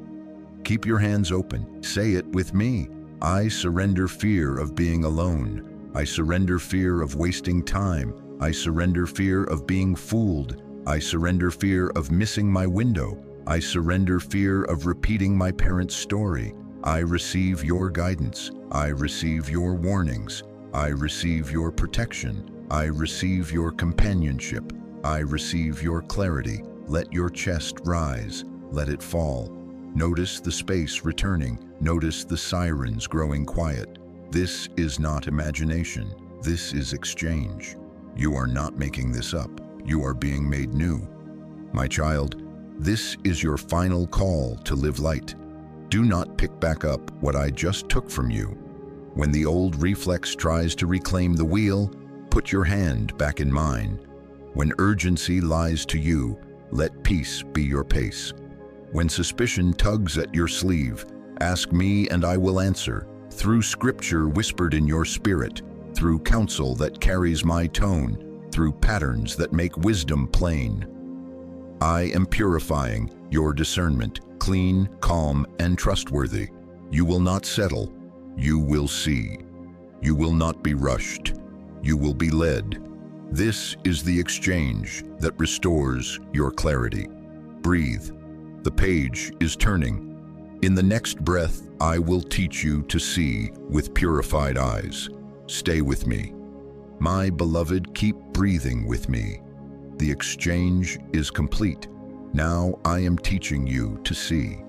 Keep your hands open. Say it with me. I surrender fear of being alone. I surrender fear of wasting time. I surrender fear of being fooled. I surrender fear of missing my window. I surrender fear of repeating my parents' story. I receive your guidance. I receive your warnings. I receive your protection. I receive your companionship. I receive your clarity. Let your chest rise. Let it fall. Notice the space returning. Notice the sirens growing quiet. This is not imagination. This is exchange. You are not making this up. You are being made new. My child, this is your final call to live light. Do not pick back up what I just took from you. When the old reflex tries to reclaim the wheel, put your hand back in mine. When urgency lies to you, let peace be your pace. When suspicion tugs at your sleeve, ask me and I will answer, through scripture whispered in your spirit, through counsel that carries my tone, through patterns that make wisdom plain. I am purifying your discernment, clean, calm, and trustworthy. You will not settle. You will see. You will not be rushed. You will be led. This is the exchange that restores your clarity. Breathe. The page is turning. In the next breath, I will teach you to see with purified eyes. Stay with me. My beloved, keep breathing with me. The exchange is complete. Now I am teaching you to see.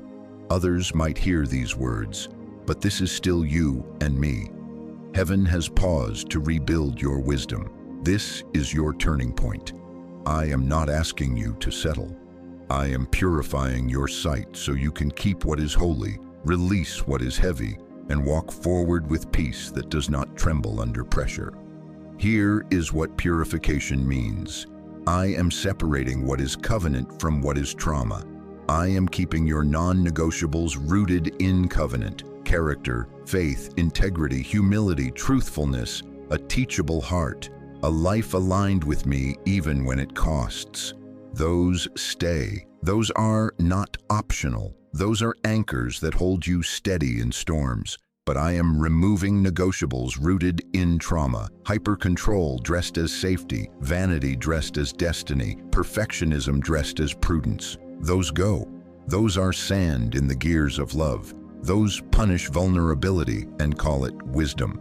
Others might hear these words, but this is still you and me. Heaven has paused to rebuild your wisdom. This is your turning point. I am not asking you to settle. I am purifying your sight so you can keep what is holy, release what is heavy, and walk forward with peace that does not tremble under pressure. Here is what purification means. I am separating what is covenant from what is trauma. I am keeping your non-negotiables rooted in covenant, character, faith, integrity, humility, truthfulness, a teachable heart, a life aligned with me even when it costs. Those stay. Those are not optional. Those are anchors that hold you steady in storms. But I am removing negotiables rooted in trauma, hyper-control dressed as safety, vanity dressed as destiny, perfectionism dressed as prudence. Those go. Those are sand in the gears of love. Those punish vulnerability and call it wisdom.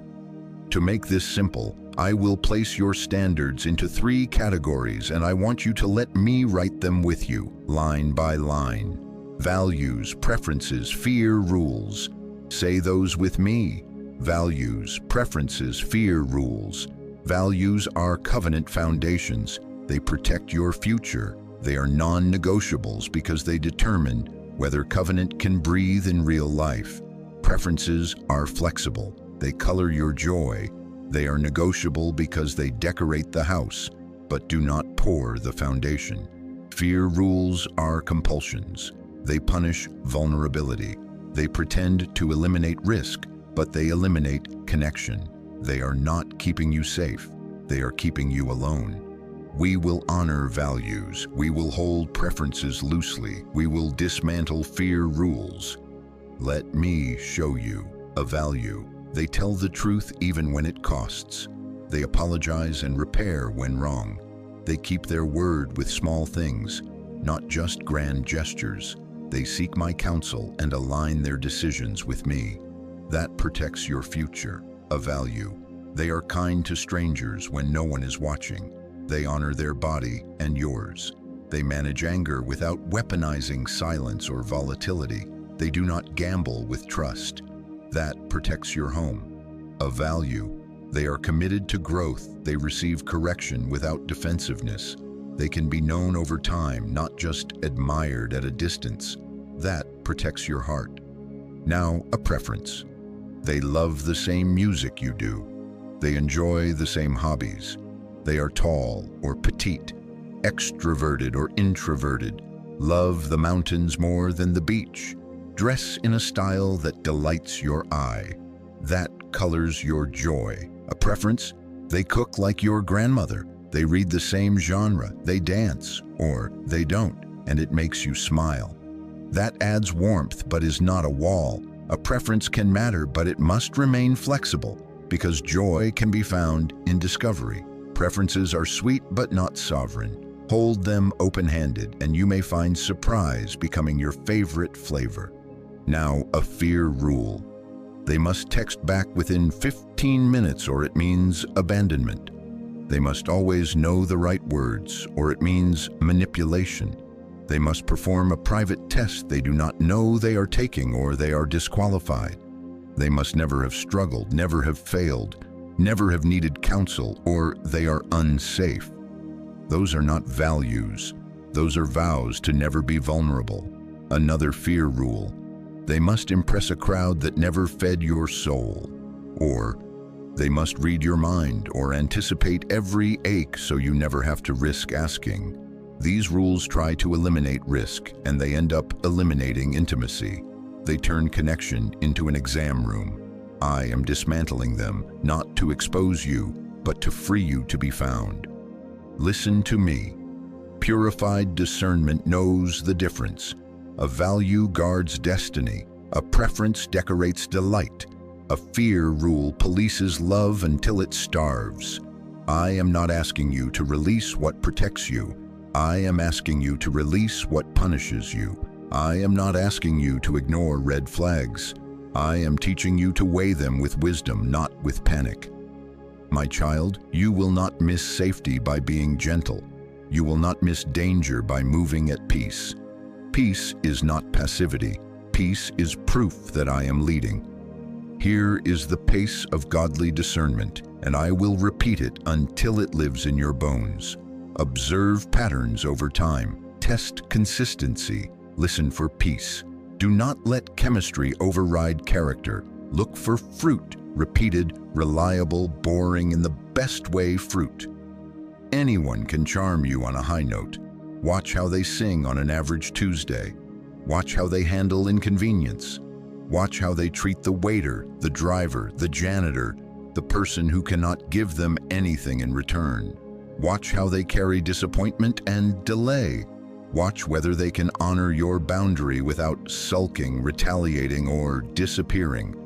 To make this simple, I will place your standards into 3 categories, and I want you to let me write them with you, line by line. Values, preferences, fear, rules. Say those with me. Values, preferences, fear, rules. Values are covenant foundations. They protect your future. They are non-negotiables because they determine whether covenant can breathe in real life. Preferences are flexible. They color your joy. They are negotiable because they decorate the house, but do not pour the foundation. Fear rules are compulsions. They punish vulnerability. They pretend to eliminate risk, but they eliminate connection. They are not keeping you safe. They are keeping you alone. We will honor values. We will hold preferences loosely. We will dismantle fear rules. Let me show you a value. They tell the truth even when it costs. They apologize and repair when wrong. They keep their word with small things, not just grand gestures. They seek my counsel and align their decisions with me. That protects your future, a value. They are kind to strangers when no one is watching. They honor their body and yours. They manage anger without weaponizing silence or volatility. They do not gamble with trust. That protects your home. A value. They are committed to growth. They receive correction without defensiveness. They can be known over time, not just admired at a distance. That protects your heart. Now, a preference. They love the same music you do. They enjoy the same hobbies. They are tall or petite, extroverted or introverted, love the mountains more than the beach, dress in a style that delights your eye. That colors your joy. A preference? They cook like your grandmother. They read the same genre. They dance, or they don't, and it makes you smile. That adds warmth but is not a wall. A preference can matter, but it must remain flexible, because joy can be found in discovery. Preferences are sweet but not sovereign. Hold them open-handed, and you may find surprise becoming your favorite flavor. Now, a fear rule. They must text back within 15 minutes or it means abandonment. They must always know the right words or it means manipulation. They must perform a private test they do not know they are taking or they are disqualified. They must never have struggled, never have failed, never have needed counsel, or they are unsafe. Those are not values. Those are vows to never be vulnerable. Another fear rule. They must impress a crowd that never fed your soul. Or they must read your mind or anticipate every ache so you never have to risk asking. These rules try to eliminate risk, and they end up eliminating intimacy. They turn connection into an exam room. I am dismantling them, not to expose you, but to free you to be found. Listen to me. Purified discernment knows the difference. A value guards destiny. A preference decorates delight. A fear rule polices love until it starves. I am not asking you to release what protects you. I am asking you to release what punishes you. I am not asking you to ignore red flags. I am teaching you to weigh them with wisdom, not with panic. My child, you will not miss safety by being gentle. You will not miss danger by moving at peace. Peace is not passivity. Peace is proof that I am leading. Here is the pace of godly discernment, and I will repeat it until it lives in your bones. Observe patterns over time. Test consistency. Listen for peace. Do not let chemistry override character. Look for fruit. Repeated, reliable, boring, in the best way fruit. Anyone can charm you on a high note. Watch how they sing on an average Tuesday. Watch how they handle inconvenience. Watch how they treat the waiter, the driver, the janitor, the person who cannot give them anything in return. Watch how they carry disappointment and delay. Watch whether they can honor your boundary without sulking, retaliating, or disappearing.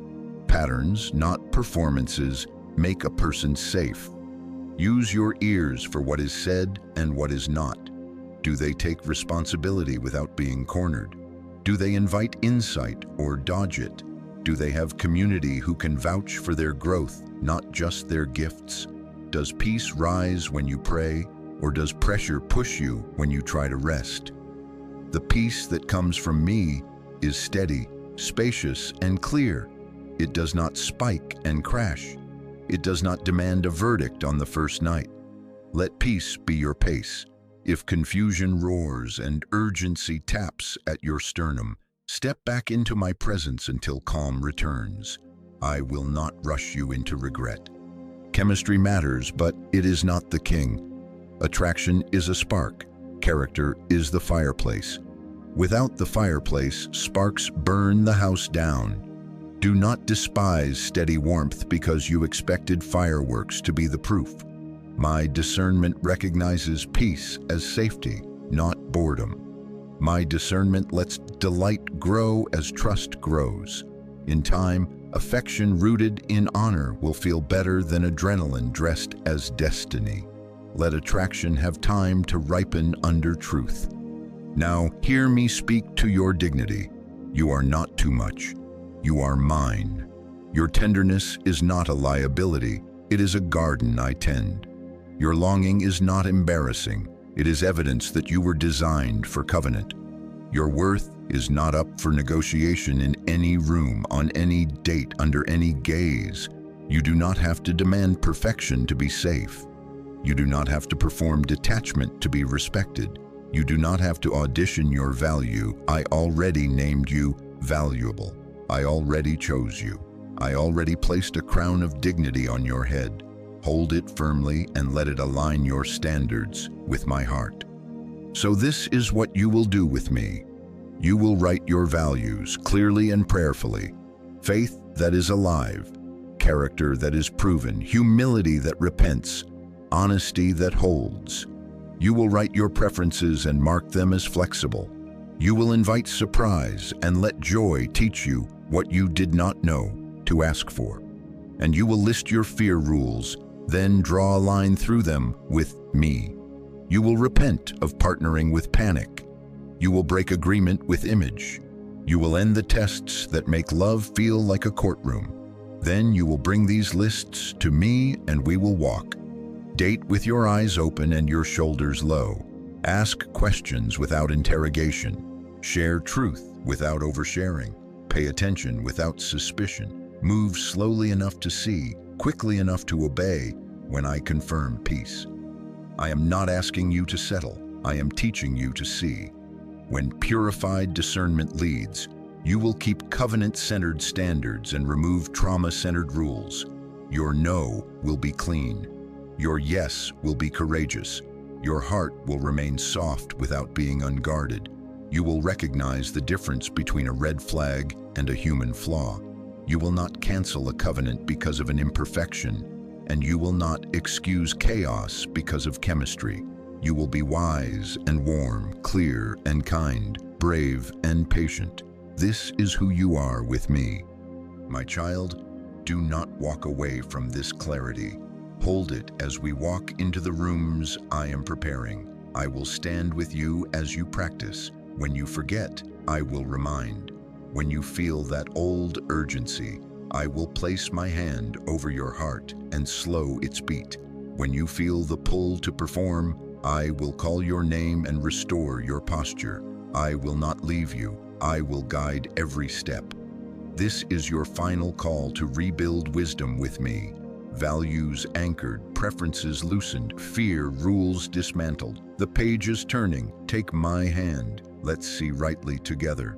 Patterns, not performances, make a person safe. Use your ears for what is said and what is not. Do they take responsibility without being cornered? Do they invite insight or dodge it? Do they have community who can vouch for their growth, not just their gifts? Does peace rise when you pray, or does pressure push you when you try to rest? The peace that comes from me is steady, spacious, and clear. It does not spike and crash. It does not demand a verdict on the first night. Let peace be your pace. If confusion roars and urgency taps at your sternum, step back into my presence until calm returns. I will not rush you into regret. Chemistry matters, but it is not the king. Attraction is a spark. Character is the fireplace. Without the fireplace, sparks burn the house down. Do not despise steady warmth because you expected fireworks to be the proof. My discernment recognizes peace as safety, not boredom. My discernment lets delight grow as trust grows. In time, affection rooted in honor will feel better than adrenaline dressed as destiny. Let attraction have time to ripen under truth. Now, hear me speak to your dignity. You are not too much. You are mine. Your tenderness is not a liability. It is a garden I tend. Your longing is not embarrassing. It is evidence that you were designed for covenant. Your worth is not up for negotiation in any room, on any date, under any gaze. You do not have to demand perfection to be safe. You do not have to perform detachment to be respected. You do not have to audition your value. I already named you valuable. I already chose you. I already placed a crown of dignity on your head. Hold it firmly and let it align your standards with my heart. So this is what you will do with me. You will write your values clearly and prayerfully. Faith that is alive, character that is proven, humility that repents, honesty that holds. You will write your preferences and mark them as flexible. You will invite surprise and let joy teach you what you did not know to ask for. And you will list your fear rules, then draw a line through them with me. You will repent of partnering with panic. You will break agreement with image. You will end the tests that make love feel like a courtroom. Then you will bring these lists to me and we will walk. Date with your eyes open and your shoulders low. Ask questions without interrogation. Share truth without oversharing. Pay attention without suspicion. Move slowly enough to see, quickly enough to obey when I confirm peace. I am not asking you to settle. I am teaching you to see. When purified discernment leads, you will keep covenant-centered standards and remove trauma-centered rules. Your no will be clean. Your yes will be courageous. Your heart will remain soft without being unguarded. You will recognize the difference between a red flag and a human flaw. You will not cancel a covenant because of an imperfection. and you will not excuse chaos because of chemistry. You will be wise and warm, clear and kind, brave and patient. This is who you are with me. My child, do not walk away from this clarity. Hold it as we walk into the rooms I am preparing. I will stand with you as you practice. When you forget, I will remind. When you feel that old urgency, I will place my hand over your heart and slow its beat. When you feel the pull to perform, I will call your name and restore your posture. I will not leave you. I will guide every step. This is your final call to rebuild wisdom with me. Values anchored, preferences loosened, fear, rules dismantled. The page is turning. Take my hand. Let's see rightly together.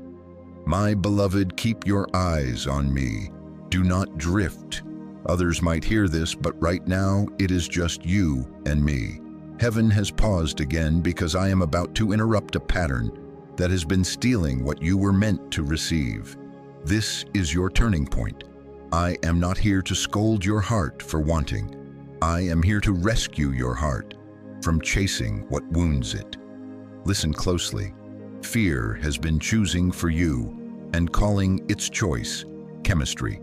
My beloved, keep your eyes on me. Do not drift. Others might hear this, but right now it is just you and me. Heaven has paused again because I am about to interrupt a pattern that has been stealing what you were meant to receive. This is your turning point. I am not here to scold your heart for wanting. I am here to rescue your heart from chasing what wounds it. Listen closely. Fear has been choosing for you and calling its choice chemistry.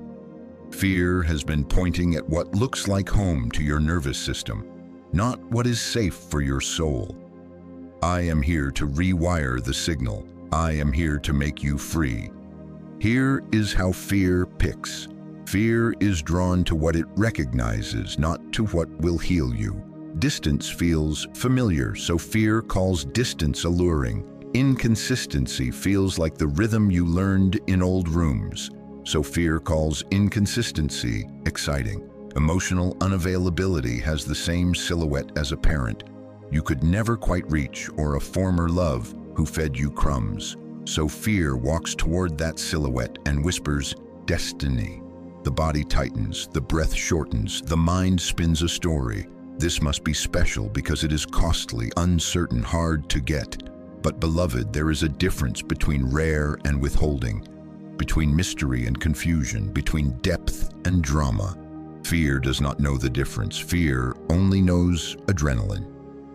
Fear has been pointing at what looks like home to your nervous system, not what is safe for your soul. I am here to rewire the signal. I am here to make you free. Here is how fear picks. Fear is drawn to what it recognizes, not to what will heal you. Distance feels familiar, so fear calls distance alluring. Inconsistency feels like the rhythm you learned in old rooms, so fear calls inconsistency exciting. Emotional unavailability has the same silhouette as a parent you could never quite reach or a former love who fed you crumbs. So fear walks toward that silhouette and whispers, destiny. The body tightens, the breath shortens, the mind spins a story. This must be special because it is costly, uncertain, hard to get. But beloved, there is a difference between rare and withholding, between mystery and confusion, between depth and drama. Fear does not know the difference. Fear only knows adrenaline.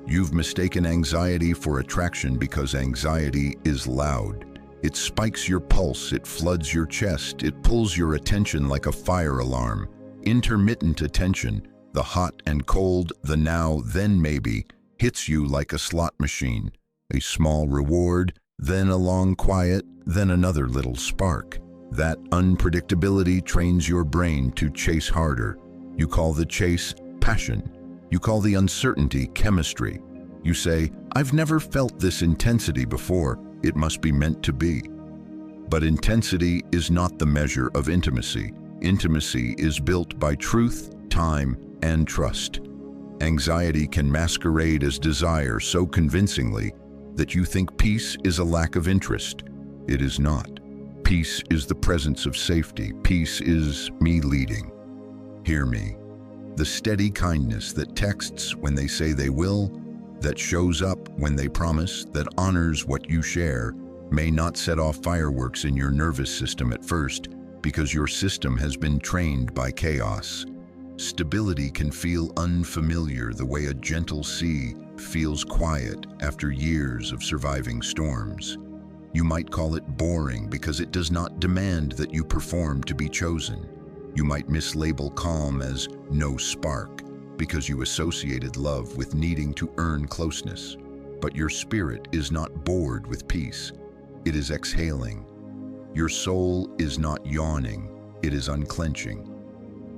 You've mistaken anxiety for attraction because anxiety is loud. It spikes your pulse, it floods your chest, it pulls your attention like a fire alarm. Intermittent attention, the hot and cold, the now, then maybe, hits you like a slot machine. A small reward, then a long quiet, then another little spark. That unpredictability trains your brain to chase harder. You call the chase passion. You call the uncertainty chemistry. You say, I've never felt this intensity before. It must be meant to be. But intensity is not the measure of intimacy. Intimacy is built by truth, time, and trust. Anxiety can masquerade as desire so convincingly that you think peace is a lack of interest. It is not. Peace is the presence of safety. Peace is me leading. Hear me. The steady kindness that texts when they say they will, that shows up when they promise, that honors what you share, may not set off fireworks in your nervous system at first because your system has been trained by chaos. Stability can feel unfamiliar the way a gentle sea feels quiet after years of surviving storms. You might call it boring because it does not demand that you perform to be chosen. You might mislabel calm as no spark because you associated love with needing to earn closeness. But your spirit is not bored with peace. It is exhaling. Your soul is not yawning. It is unclenching.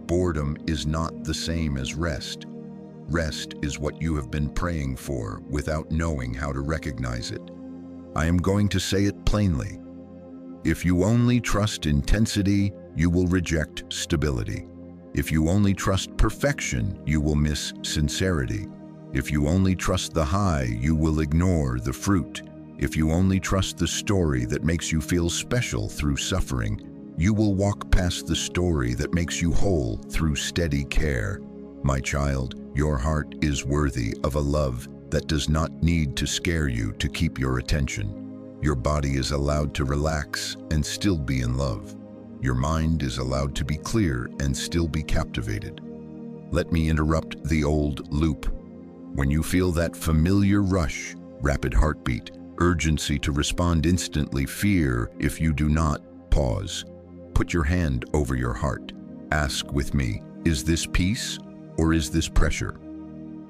Boredom is not the same as rest. Rest is what you have been praying for without knowing how to recognize it. I am going to say it plainly. If you only trust intensity, you will reject stability. If you only trust perfection, you will miss sincerity. If you only trust the high, you will ignore the fruit. If you only trust the story that makes you feel special through suffering, you will walk past the story that makes you whole through steady care. My child, your heart is worthy of a love that does not need to scare you to keep your attention. Your body is allowed to relax and still be in love. Your mind is allowed to be clear and still be captivated. Let me interrupt the old loop. When you feel that familiar rush, rapid heartbeat, urgency to respond instantly, fear if you do not, pause. Put your hand over your heart. Ask with me, is this peace or is this pressure?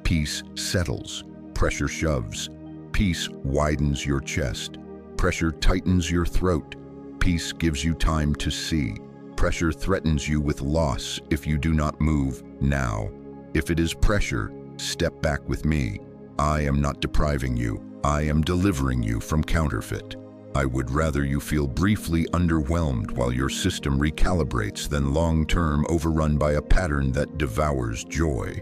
Peace settles, pressure shoves. Peace widens your chest. Pressure tightens your throat. Peace gives you time to see. Pressure threatens you with loss if you do not move now. If it is pressure, step back with me. I am not depriving you. I am delivering you from counterfeit. I would rather you feel briefly underwhelmed while your system recalibrates than long-term overrun by a pattern that devours joy.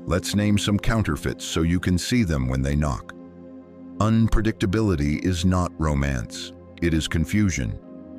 Let's name some counterfeits so you can see them when they knock. Unpredictability is not romance. It is confusion.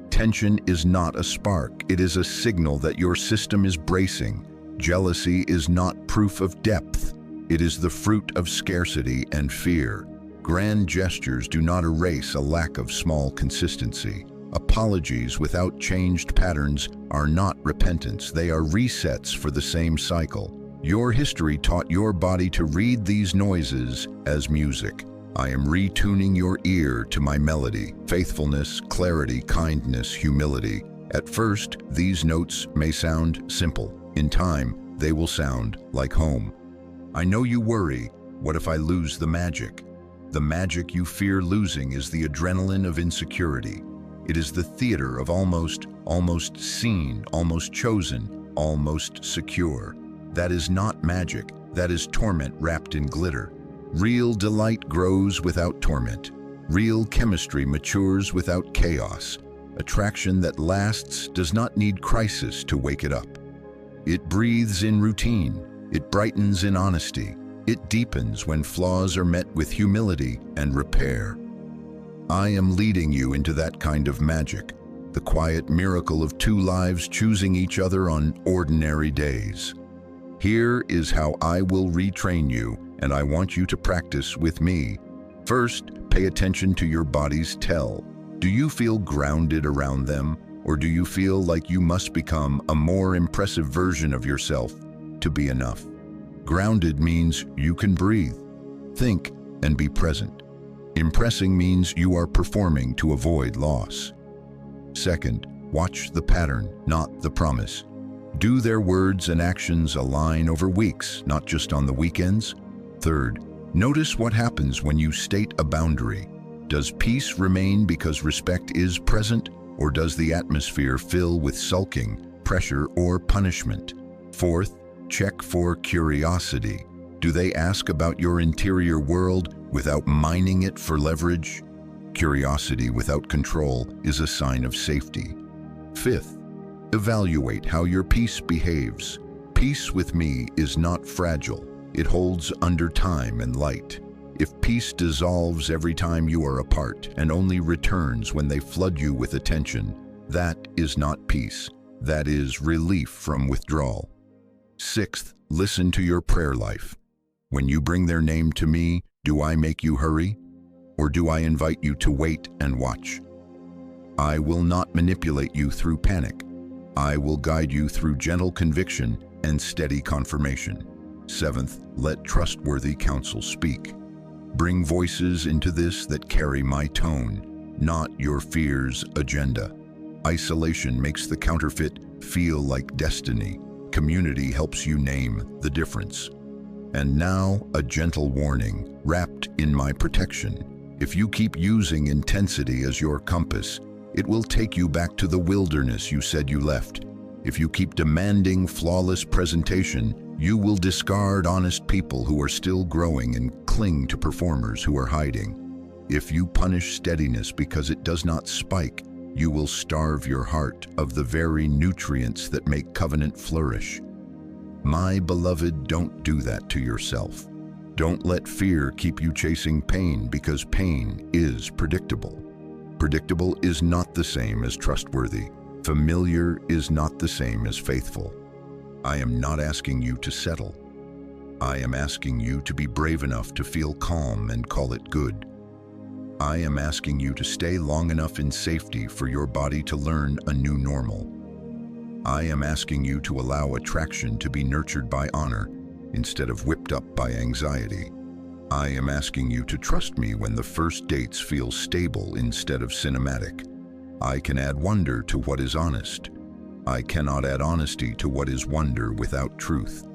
Tension is not a spark. It is a signal that your system is bracing. Jealousy is not proof of depth. It is the fruit of scarcity and fear. Grand gestures do not erase a lack of small consistency. Apologies without changed patterns are not repentance. They are resets for the same cycle. Your history taught your body to read these noises as music. I am retuning your ear to my melody. Faithfulness, clarity, kindness, humility. At first, these notes may sound simple. In time, they will sound like home. I know you worry, what if I lose the magic? The magic you fear losing is the adrenaline of insecurity. It is the theater of almost seen, almost chosen, almost secure. That is not magic, that is torment wrapped in glitter. Real delight grows without torment. Real chemistry matures without chaos. Attraction that lasts does not need crisis to wake it up. It breathes in routine. It brightens in honesty. It deepens when flaws are met with humility and repair. I am leading you into that kind of magic, the quiet miracle of two lives choosing each other on ordinary days. Here is how I will retrain you, and I want you to practice with me. First, pay attention to your body's tell. Do you feel grounded around them, or do you feel like you must become a more impressive version of yourself to be enough? Grounded means you can breathe, think, and be present. Impressing means you are performing to avoid loss. Second, watch the pattern, not the promise. Do their words and actions align over weeks, not just on the weekends? Third, notice what happens when you state a boundary. Does peace remain because respect is present, or does the atmosphere fill with sulking, pressure, or punishment? Fourth, check for curiosity. Do they ask about your interior world without mining it for leverage? Curiosity without control is a sign of safety. Fifth, evaluate how your peace behaves. Peace with me is not fragile. It holds under time and light. If peace dissolves every time you are apart and only returns when they flood you with attention, that is not peace. That is relief from withdrawal. Sixth, listen to your prayer life. When you bring their name to me, do I make you hurry? Or do I invite you to wait and watch? I will not manipulate you through panic. I will guide you through gentle conviction and steady confirmation. Seventh, let trustworthy counsel speak. Bring voices into this that carry my tone, not your fear's agenda. Isolation makes the counterfeit feel like destiny. Community helps you name the difference. And now, a gentle warning, wrapped in my protection. If you keep using intensity as your compass, it will take you back to the wilderness you said you left. If you keep demanding flawless presentation, you will discard honest people who are still growing and cling to performers who are hiding. If you punish steadiness because it does not spike, you will starve your heart of the very nutrients that make covenant flourish. My beloved, don't do that to yourself. Don't let fear keep you chasing pain because pain is predictable. Predictable is not the same as trustworthy. Familiar is not the same as faithful. I am not asking you to settle. I am asking you to be brave enough to feel calm and call it good. I am asking you to stay long enough in safety for your body to learn a new normal. I am asking you to allow attraction to be nurtured by honor instead of whipped up by anxiety. I am asking you to trust me when the first dates feel stable instead of cinematic. I can add wonder to what is honest. I cannot add honesty to what is wonder without truth.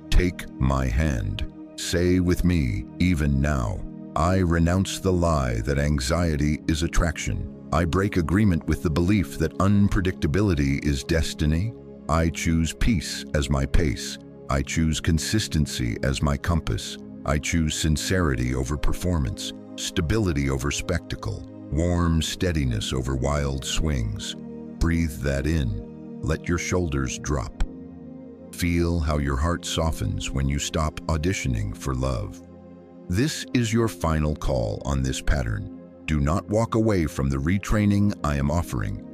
Take my hand. Say with me, even now, I renounce the lie that anxiety is attraction. I break agreement with the belief that unpredictability is destiny. I choose peace as my pace. I choose consistency as my compass. I choose sincerity over performance, stability over spectacle, warm steadiness over wild swings. Breathe that in. Let your shoulders drop. Feel how your heart softens when you stop auditioning for love. This is your final call on this pattern. Do not walk away from the retraining I am offering.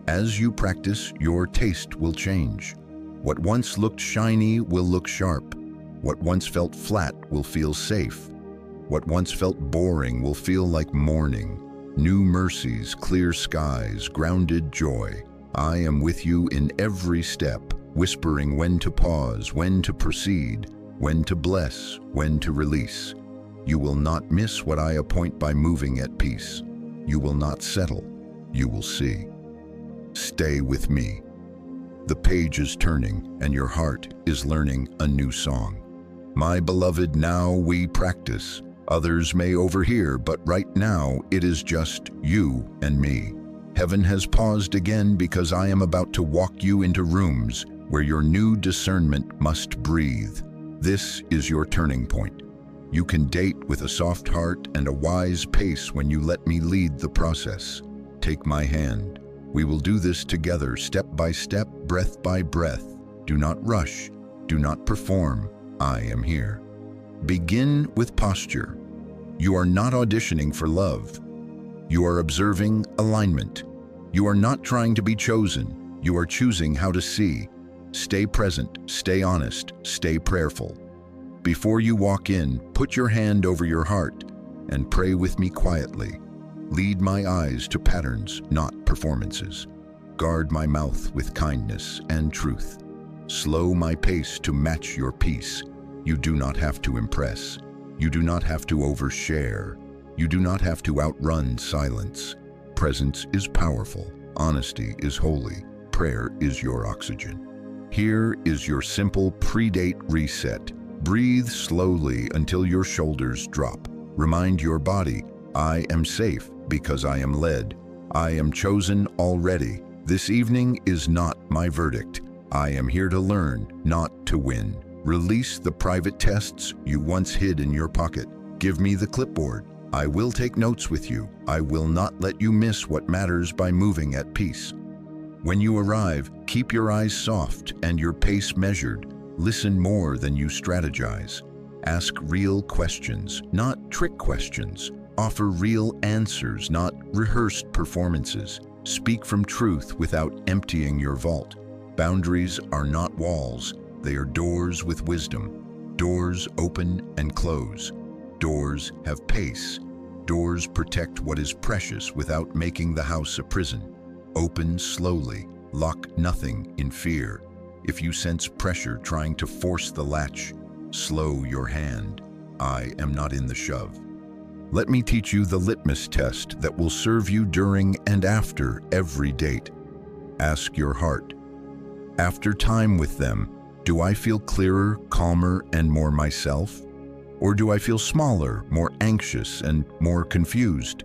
As you practice, your taste will change. What once looked shiny will look sharp. What once felt flat will feel safe. What once felt boring will feel like morning. New mercies, clear skies, grounded joy. I am with you in every step, whispering when to pause, when to proceed, when to bless, when to release. You will not miss what I appoint by moving at peace. You will not settle. You will see. Stay with me. The page is turning and your heart is learning a new song. My beloved, now we practice. Others may overhear, but right now it is just you and me. Heaven has paused again because I am about to walk you into rooms where your new discernment must breathe. This is your turning point. You can date with a soft heart and a wise pace when you let me lead the process. Take my hand. We will do this together, step by step, breath by breath. Do not rush. Do not perform. I am here. Begin with posture. You are not auditioning for love. You are observing alignment. You are not trying to be chosen. You are choosing how to see. Stay present, stay honest, stay prayerful. Before you walk in, put your hand over your heart and pray with me quietly. Lead my eyes to patterns, not performances. Guard my mouth with kindness and truth. Slow my pace to match your peace. You do not have to impress. You do not have to overshare. You do not have to outrun silence. Presence is powerful. Honesty is holy. Prayer is your oxygen. Here is your simple pre-date reset. Breathe slowly until your shoulders drop. Remind your body, I am safe because I am led. I am chosen already. This evening is not my verdict. I am here to learn, not to win. Release the private tests you once hid in your pocket. Give me the clipboard. I will take notes with you. I will not let you miss what matters by moving at peace. When you arrive, keep your eyes soft and your pace measured. Listen more than you strategize. Ask real questions, not trick questions. Offer real answers, not rehearsed performances. Speak from truth without emptying your vault. Boundaries are not walls. They are doors with wisdom. Doors open and close. Doors have pace. Doors protect what is precious without making the house a prison. Open slowly. Lock nothing in fear. If you sense pressure trying to force the latch, slow your hand. I am not in the shove. Let me teach you the litmus test that will serve you during and after every date. Ask your heart. After time with them, do I feel clearer, calmer, and more myself? Or do I feel smaller, more anxious, and more confused?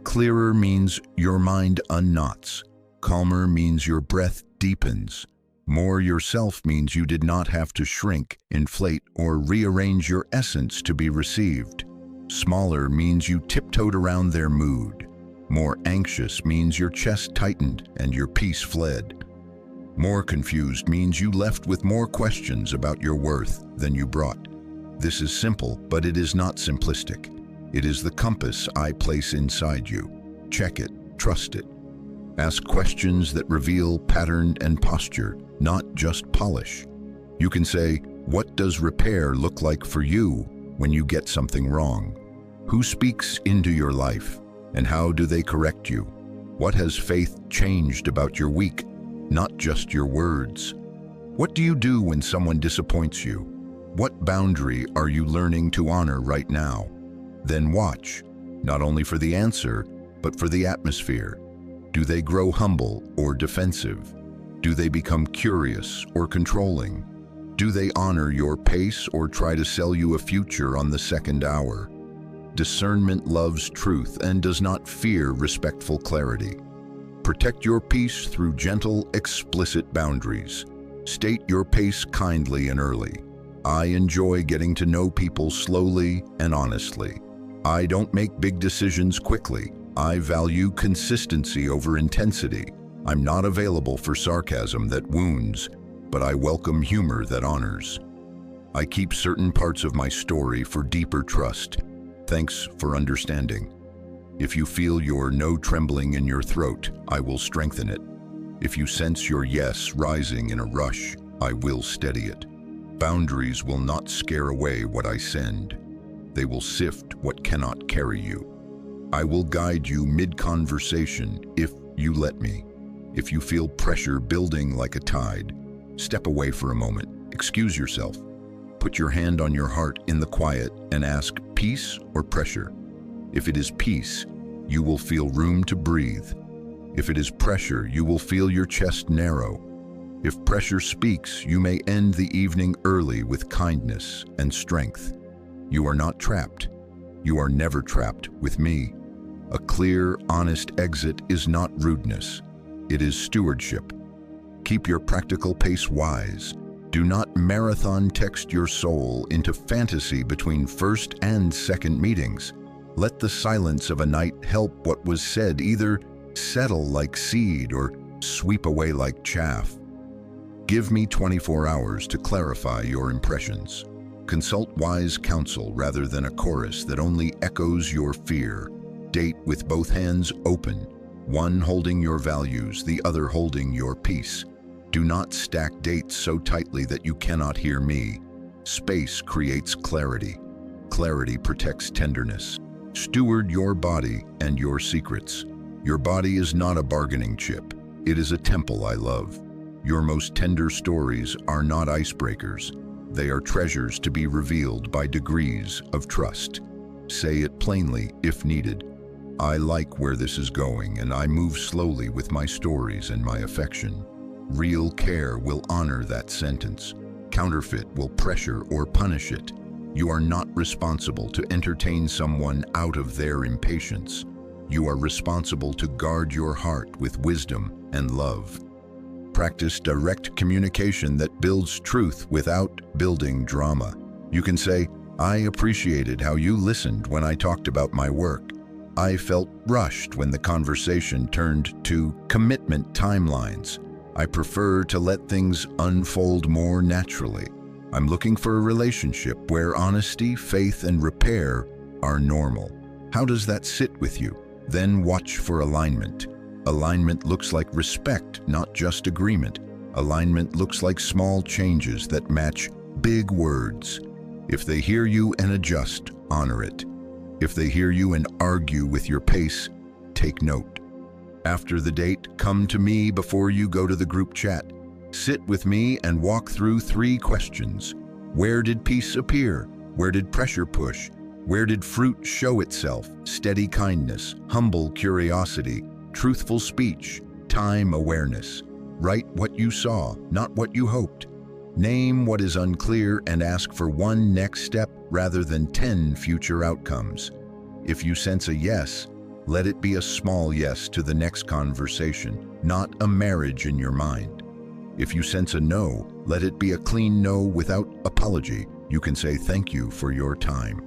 Clearer means your mind unknots. Calmer means your breath deepens. More yourself means you did not have to shrink, inflate, or rearrange your essence to be received. Smaller means you tiptoed around their mood. More anxious means your chest tightened and your peace fled. More confused means you left with more questions about your worth than you brought. This is simple, but it is not simplistic. It is the compass I place inside you. Check it, trust it. Ask questions that reveal pattern and posture, not just polish. You can say, what does repair look like for you when you get something wrong? Who speaks into your life, and how do they correct you? What has faith changed about your week? not just your words. What do you do when someone disappoints you? What boundary are you learning to honor right now? Then watch, not only for the answer, but for the atmosphere. Do they grow humble or defensive? Do they become curious or controlling? Do they honor your pace or try to sell you a future on the second hour? Discernment loves truth and does not fear respectful clarity. Protect your peace through gentle, explicit boundaries. State your pace kindly and early. I enjoy getting to know people slowly and honestly. I don't make big decisions quickly. I value consistency over intensity. I'm not available for sarcasm that wounds, but I welcome humor that honors. I keep certain parts of my story for deeper trust. Thanks for understanding. If you feel your no trembling in your throat, I will strengthen it. If you sense your yes rising in a rush, I will steady it. Boundaries will not scare away what I send. They will sift what cannot carry you. I will guide you mid-conversation if you let me. If you feel pressure building like a tide, step away for a moment. Excuse yourself. Put your hand on your heart in the quiet and ask, peace or pressure? If it is peace, you will feel room to breathe. If it is pressure, you will feel your chest narrow. If pressure speaks, you may end the evening early with kindness and strength. You are not trapped. You are never trapped with me. A clear, honest exit is not rudeness. It is stewardship. Keep your practical pace wise. Do not marathon text your soul into fantasy between first and second meetings. Let the silence of a night help what was said either settle like seed or sweep away like chaff. Give me 24 hours to clarify your impressions. Consult wise counsel rather than a chorus that only echoes your fear. Date with both hands open, one holding your values, the other holding your peace. Do not stack dates so tightly that you cannot hear me. Space creates clarity. Clarity protects tenderness. Steward your body and your secrets. Your body is not a bargaining chip. It is a temple I love. Your most tender stories are not icebreakers. They are treasures to be revealed by degrees of trust. Say it plainly if needed. I like where this is going, and I move slowly with my stories and my affection. Real care will honor that sentence. Counterfeit will pressure or punish it. You are not responsible to entertain someone out of their impatience. You are responsible to guard your heart with wisdom and love. Practice direct communication that builds truth without building drama. You can say, I appreciated how you listened when I talked about my work. I felt rushed when the conversation turned to commitment timelines. I prefer to let things unfold more naturally. I'm looking for a relationship where honesty, faith, and repair are normal. How does that sit with you? Then watch for alignment. Alignment looks like respect, not just agreement. Alignment looks like small changes that match big words. If they hear you and adjust, honor it. If they hear you and argue with your pace, take note. After the date, come to me before you go to the group chat. Sit with me and walk through 3 questions. Where did peace appear? Where did pressure push? Where did fruit show itself? Steady kindness, humble curiosity, truthful speech, time awareness. Write what you saw, not what you hoped. Name what is unclear and ask for one next step rather than 10 future outcomes. If you sense a yes, let it be a small yes to the next conversation, not a marriage in your mind. If you sense a no, let it be a clean no without apology. You can say thank you for your time.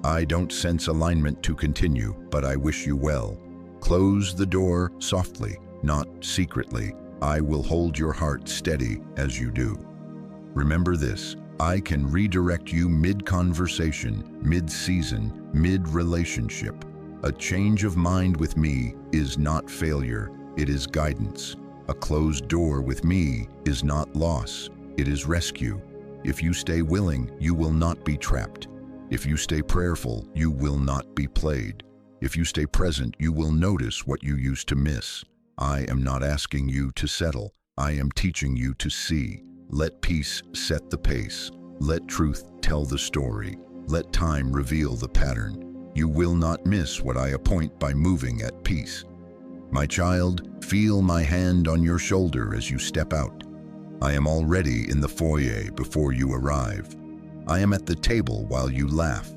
I don't sense alignment to continue, but I wish you well. Close the door softly, not secretly. I will hold your heart steady as you do. Remember this, I can redirect you mid-conversation, mid-season, mid-relationship. A change of mind with me is not failure, it is guidance. A closed door with me is not loss, it is rescue. If you stay willing, you will not be trapped. If you stay prayerful, you will not be played. If you stay present, you will notice what you used to miss. I am not asking you to settle. I am teaching you to see. Let peace set the pace. Let truth tell the story. Let time reveal the pattern. You will not miss what I appoint by moving at peace. My child, feel my hand on your shoulder as you step out. I am already in the foyer before you arrive. I am at the table while you laugh.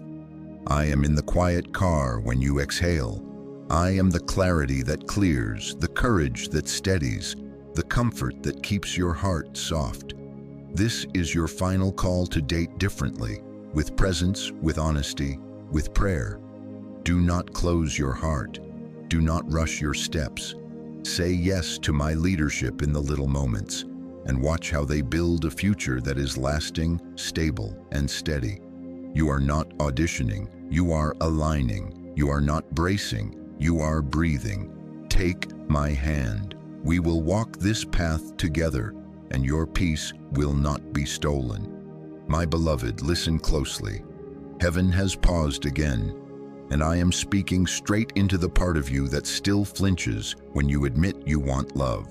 I am in the quiet car when you exhale. I am the clarity that clears, the courage that steadies, the comfort that keeps your heart soft. This is your final call to date differently, with presence, with honesty, with prayer. Do not close your heart. Do not rush your steps. Say yes to my leadership in the little moments, and watch how they build a future that is lasting, stable, and steady. You are not auditioning, you are aligning. You are not bracing, you are breathing. Take my hand. We will walk this path together, and your peace will not be stolen. My beloved, listen closely. Heaven has paused again, and I am speaking straight into the part of you that still flinches when you admit you want love.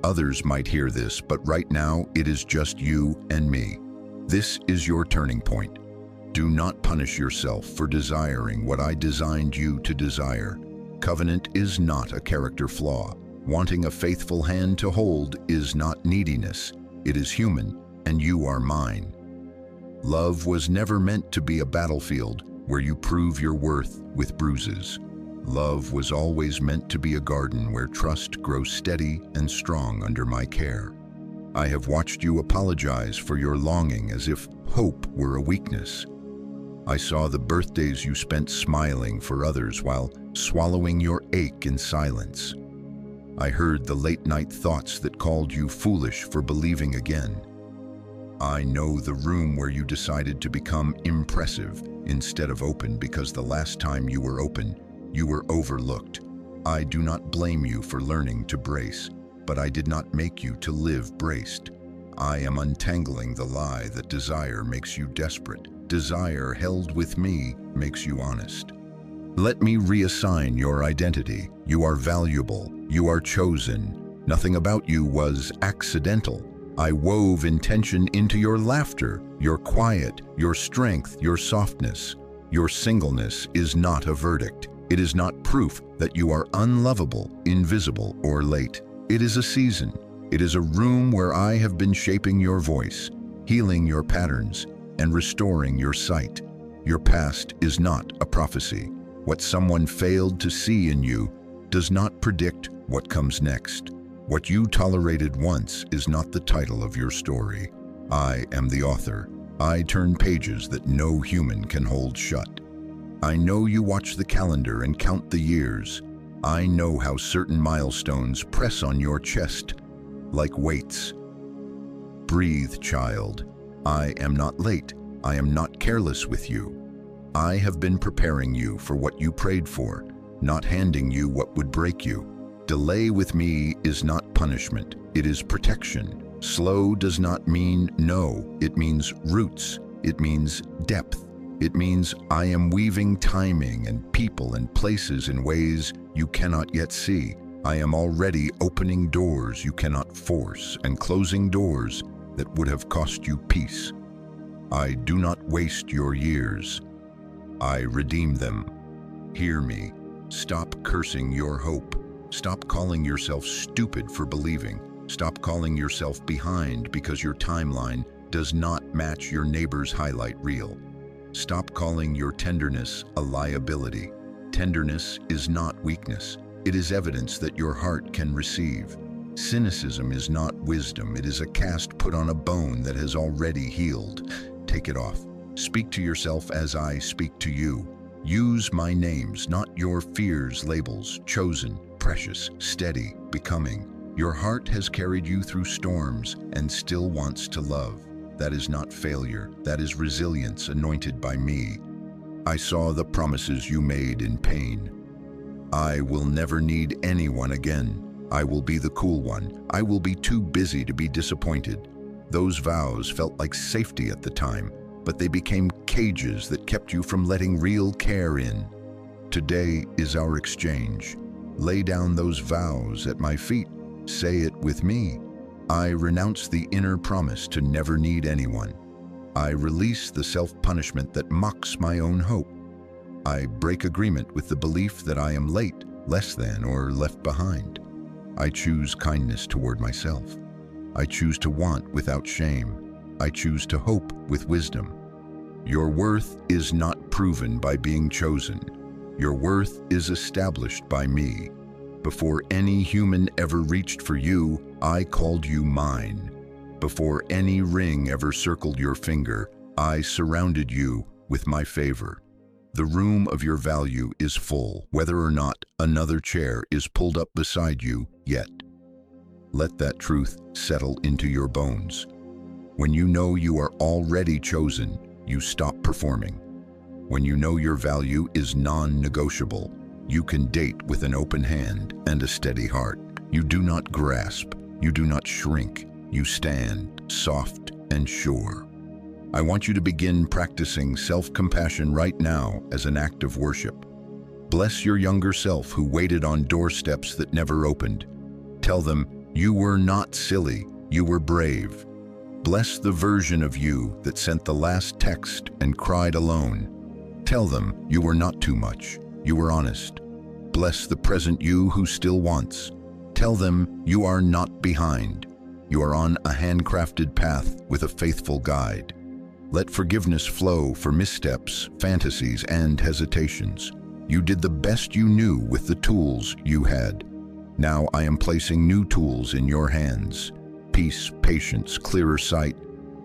Others might hear this, but right now it is just you and me. This is your turning point. Do not punish yourself for desiring what I designed you to desire. Covenant is not a character flaw. Wanting a faithful hand to hold is not neediness. It is human, and you are mine. Love was never meant to be a battlefield where you prove your worth with bruises. Love was always meant to be a garden where trust grows steady and strong under my care. I have watched you apologize for your longing as if hope were a weakness. I saw the birthdays you spent smiling for others while swallowing your ache in silence. I heard the late-night thoughts that called you foolish for believing again. I know the room where you decided to become impressive instead of open because the last time you were open, you were overlooked. I do not blame you for learning to brace, but I did not make you to live braced. I am untangling the lie that desire makes you desperate. Desire held with me makes you honest. Let me reassign your identity. You are valuable. You are chosen. Nothing about you was accidental. I wove intention into your laughter, your quiet, your strength, your softness. Your singleness is not a verdict. It is not proof that you are unlovable, invisible, or late. It is a season. It is a room where I have been shaping your voice, healing your patterns, and restoring your sight. Your past is not a prophecy. What someone failed to see in you does not predict what comes next. What you tolerated once is not the title of your story. I am the author. I turn pages that no human can hold shut. I know you watch the calendar and count the years. I know how certain milestones press on your chest like weights. Breathe, child. I am not late. I am not careless with you. I have been preparing you for what you prayed for, not handing you what would break you. Delay with me is not punishment. It is protection. Slow does not mean no. It means roots. It means depth. It means I am weaving timing and people and places in ways you cannot yet see. I am already opening doors you cannot force and closing doors that would have cost you peace. I do not waste your years. I redeem them. Hear me. Stop cursing your hope. Stop calling yourself stupid for believing. Stop calling yourself behind because your timeline does not match your neighbor's highlight reel. Stop calling your tenderness a liability. Tenderness is not weakness. It is evidence that your heart can receive. Cynicism is not wisdom. It is a cast put on a bone that has already healed. Take it off. Speak to yourself as I speak to you. Use my names, not your fears' labels. Chosen, precious, steady, becoming. Your heart has carried you through storms and still wants to love. That is not failure. That is resilience anointed by me. I saw the promises you made in pain. I will never need anyone again. I will be the cool one. I will be too busy to be disappointed. Those vows felt like safety at the time, but they became cages that kept you from letting real care in. Today is our exchange. Lay down those vows at my feet. Say it with me. I renounce the inner promise to never need anyone. I release the self-punishment that mocks my own hope. I break agreement with the belief that I am late, less than, or left behind. I choose kindness toward myself. I choose to want without shame. I choose to hope with wisdom. Your worth is not proven by being chosen. Your worth is established by me. Before any human ever reached for you, I called you mine. Before any ring ever circled your finger, I surrounded you with my favor. The room of your value is full, whether or not another chair is pulled up beside you yet. Let that truth settle into your bones. When you know you are already chosen, you stop performing. When you know your value is non-negotiable, you can date with an open hand and a steady heart. You do not grasp, you do not shrink, you stand soft and sure. I want you to begin practicing self-compassion right now as an act of worship. Bless your younger self who waited on doorsteps that never opened. Tell them, you were not silly, you were brave. Bless the version of you that sent the last text and cried alone. Tell them you were not too much, you were honest. Bless the present you who still wants. Tell them you are not behind. You are on a handcrafted path with a faithful guide. Let forgiveness flow for missteps, fantasies, and hesitations. You did the best you knew with the tools you had. Now I am placing new tools in your hands. Peace, patience, clearer sight,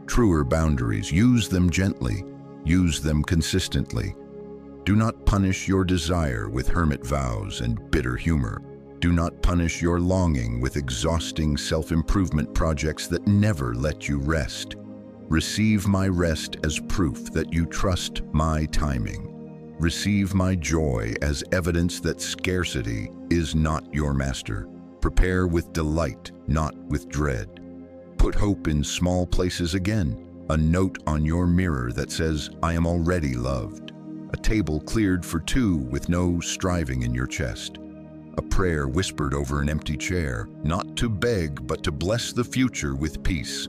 truer boundaries. Use them gently. Use them consistently. Do not punish your desire with hermit vows and bitter humor. Do not punish your longing with exhausting self-improvement projects that never let you rest. Receive my rest as proof that you trust my timing. Receive my joy as evidence that scarcity is not your master. Prepare with delight, not with dread. Put hope in small places again. A note on your mirror that says, I am already loved. A table cleared for two with no striving in your chest. A prayer whispered over an empty chair, not to beg, but to bless the future with peace.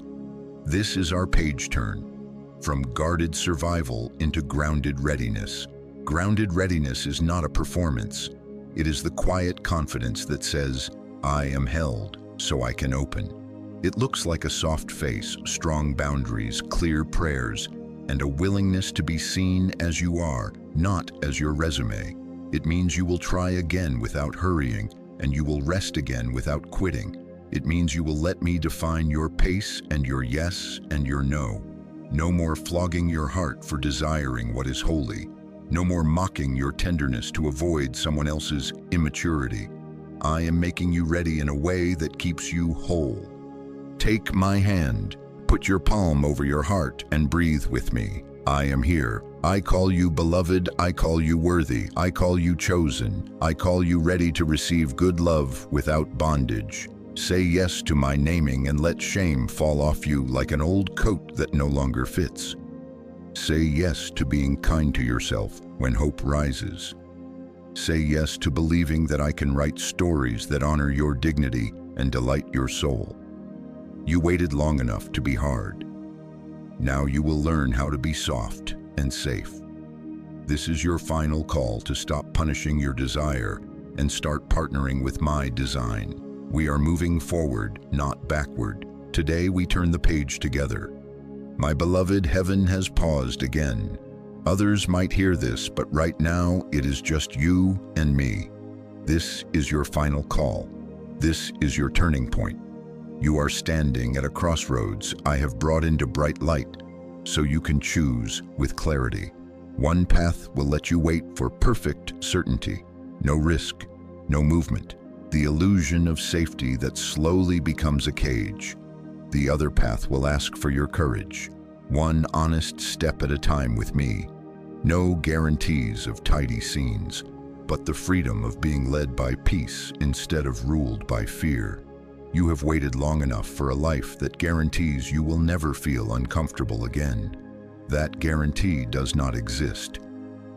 This is our page turn, from guarded survival into grounded readiness. Grounded readiness is not a performance. It is the quiet confidence that says, I am held, so I can open. It looks like a soft face, strong boundaries, clear prayers, and a willingness to be seen as you are, not as your resume. It means you will try again without hurrying, and you will rest again without quitting. It means you will let me define your pace and your yes and your no. No more flogging your heart for desiring what is holy. No more mocking your tenderness to avoid someone else's immaturity. I am making you ready in a way that keeps you whole. Take my hand, put your palm over your heart, and breathe with me. I am here. I call you beloved. I call you worthy. I call you chosen. I call you ready to receive good love without bondage. Say yes to my naming and let shame fall off you like an old coat that no longer fits. Say yes to being kind to yourself when hope rises. Say yes to believing that I can write stories that honor your dignity and delight your soul. You waited long enough to be hard. Now you will learn how to be soft and safe. This is your final call to stop punishing your desire and start partnering with my design. We are moving forward, not backward. Today we turn the page together. My beloved, heaven has paused again. Others might hear this, but right now it is just you and me. This is your final call. This is your turning point. You are standing at a crossroads I have brought into bright light, so you can choose with clarity. One path will let you wait for perfect certainty, no risk, no movement, the illusion of safety that slowly becomes a cage. The other path will ask for your courage, one honest step at a time with me. No guarantees of tidy scenes, but the freedom of being led by peace instead of ruled by fear. You have waited long enough for a life that guarantees you will never feel uncomfortable again. That guarantee does not exist.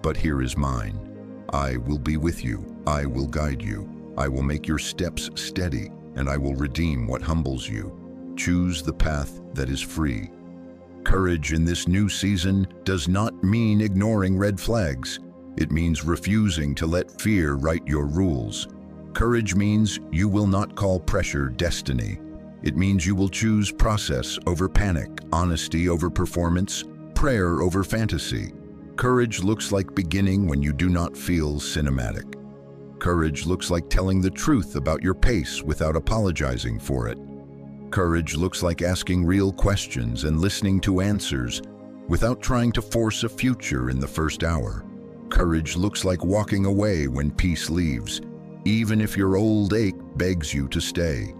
But here is mine. I will be with you. I will guide you. I will make your steps steady, and I will redeem what humbles you. Choose the path that is free. Courage in this new season does not mean ignoring red flags. It means refusing to let fear write your rules. Courage means you will not call pressure destiny. It means you will choose process over panic, honesty over performance, prayer over fantasy. Courage looks like beginning when you do not feel cinematic. Courage looks like telling the truth about your pace without apologizing for it. Courage looks like asking real questions and listening to answers without trying to force a future in the first hour. Courage looks like walking away when peace leaves, even if your old ache begs you to stay.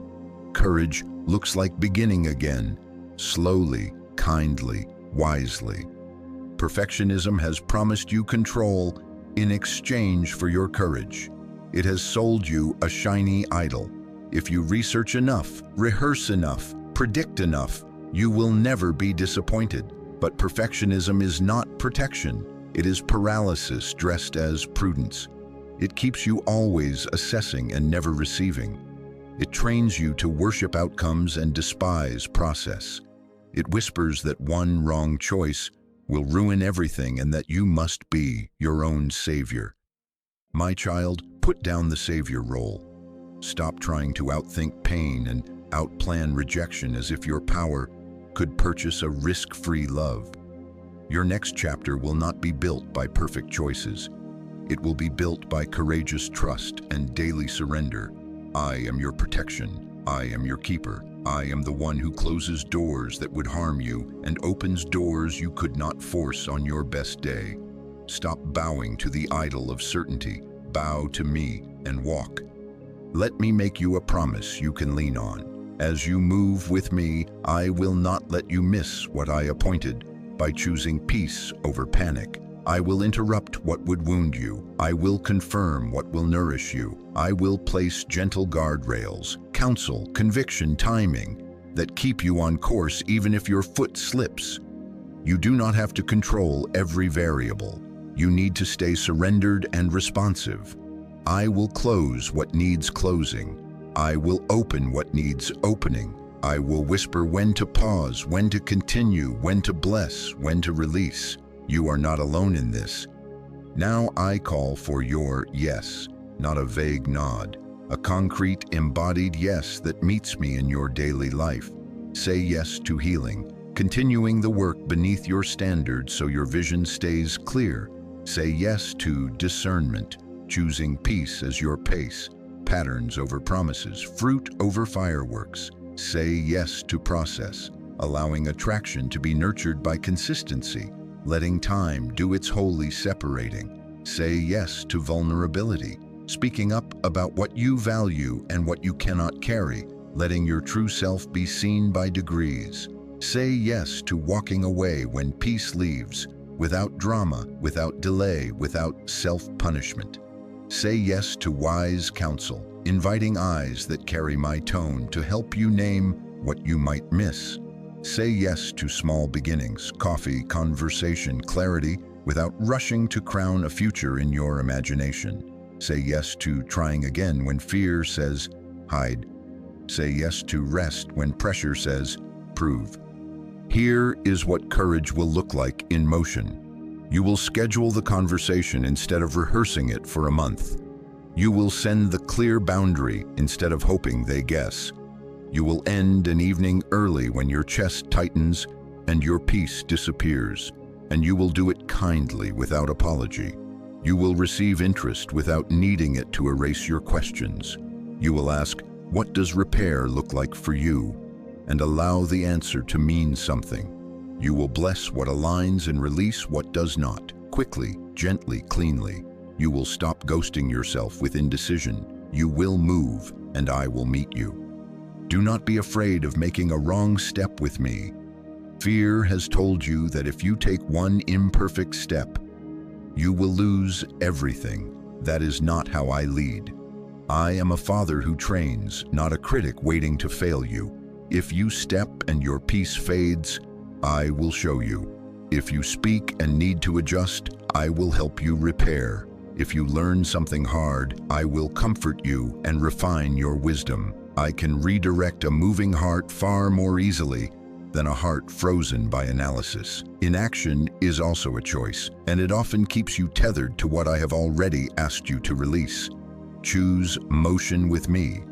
Courage looks like beginning again, slowly, kindly, wisely. Perfectionism has promised you control in exchange for your courage. It has sold you a shiny idol. If you research enough, rehearse enough, predict enough, you will never be disappointed. But perfectionism is not protection. It is paralysis dressed as prudence. It keeps you always assessing and never receiving. It trains you to worship outcomes and despise process. It whispers that one wrong choice will ruin everything and that you must be your own savior. My child, put down the savior role. Stop trying to outthink pain and outplan rejection as if your power could purchase a risk-free love. Your next chapter will not be built by perfect choices. It will be built by courageous trust and daily surrender. I am your protection. I am your keeper. I am the one who closes doors that would harm you and opens doors you could not force on your best day. Stop bowing to the idol of certainty. Bow to me and walk. Let me make you a promise you can lean on. As you move with me, I will not let you miss what I appointed. By choosing peace over panic, I will interrupt what would wound you. I will confirm what will nourish you. I will place gentle guardrails, counsel, conviction, timing that keep you on course even if your foot slips. You do not have to control every variable. You need to stay surrendered and responsive. I will close what needs closing. I will open what needs opening. I will whisper when to pause, when to continue, when to bless, when to release. You are not alone in this. Now I call for your yes, not a vague nod, a concrete, embodied yes that meets me in your daily life. Say yes to healing, continuing the work beneath your standards so your vision stays clear. Say yes to discernment, choosing peace as your pace, patterns over promises, fruit over fireworks. Say yes to process, allowing attraction to be nurtured by consistency, letting time do its holy separating. Say yes to vulnerability, speaking up about what you value and what you cannot carry, letting your true self be seen by degrees. Say yes to walking away when peace leaves, without drama, without delay, without self-punishment. Say yes to wise counsel, inviting eyes that carry my tone to help you name what you might miss. Say yes to small beginnings, coffee, conversation, clarity, without rushing to crown a future in your imagination. Say yes to trying again when fear says, hide. Say yes to rest when pressure says, prove. Here is what courage will look like in motion. You will schedule the conversation instead of rehearsing it for a month. You will send the clear boundary instead of hoping they guess. You will end an evening early when your chest tightens and your peace disappears, and you will do it kindly without apology. You will receive interest without needing it to erase your questions. You will ask, what does repair look like for you? And allow the answer to mean something. You will bless what aligns and release what does not, quickly, gently, cleanly. You will stop ghosting yourself with indecision. You will move, and I will meet you. Do not be afraid of making a wrong step with me. Fear has told you that if you take one imperfect step, you will lose everything. That is not how I lead. I am a father who trains, not a critic waiting to fail you. If you step and your peace fades, I will show you. If you speak and need to adjust, I will help you repair. If you learn something hard, I will comfort you and refine your wisdom. I can redirect a moving heart far more easily than a heart frozen by analysis. Inaction is also a choice, and it often keeps you tethered to what I have already asked you to release. Choose motion with me.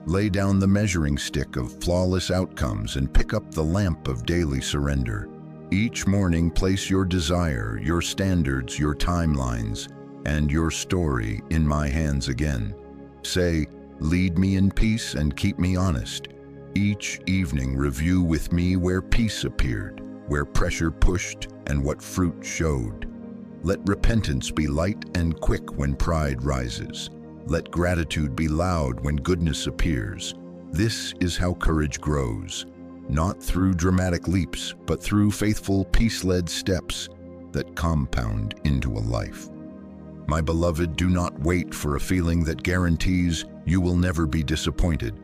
Lay down the measuring stick of flawless outcomes and pick up the lamp of daily surrender. Each morning, place your desire, your standards, your timelines, and your story in my hands again. Say, lead me in peace and keep me honest. Each evening, review with me where peace appeared, where pressure pushed, and what fruit showed. Let repentance be light and quick when pride rises. Let gratitude be loud when goodness appears. This is how courage grows, not through dramatic leaps, but through faithful, peace-led steps that compound into a life. My beloved, do not wait for a feeling that guarantees you will never be disappointed.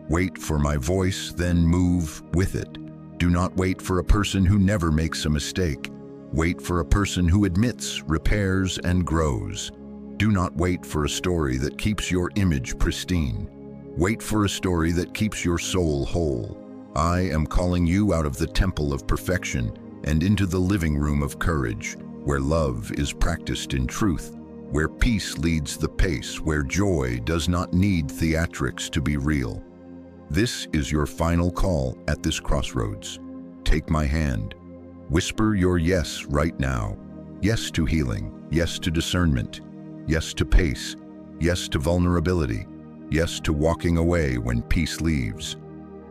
Wait for my voice, then move with it. Do not wait for a person who never makes a mistake. Wait for a person who admits, repairs, and grows. Do not wait for a story that keeps your image pristine. Wait for a story that keeps your soul whole. I am calling you out of the temple of perfection and into the living room of courage, where love is practiced in truth, where peace leads the pace, where joy does not need theatrics to be real. This is your final call at this crossroads. Take my hand. Whisper your yes right now. Yes to healing. Yes to discernment. Yes to pace. Yes to vulnerability. Yes to walking away when peace leaves.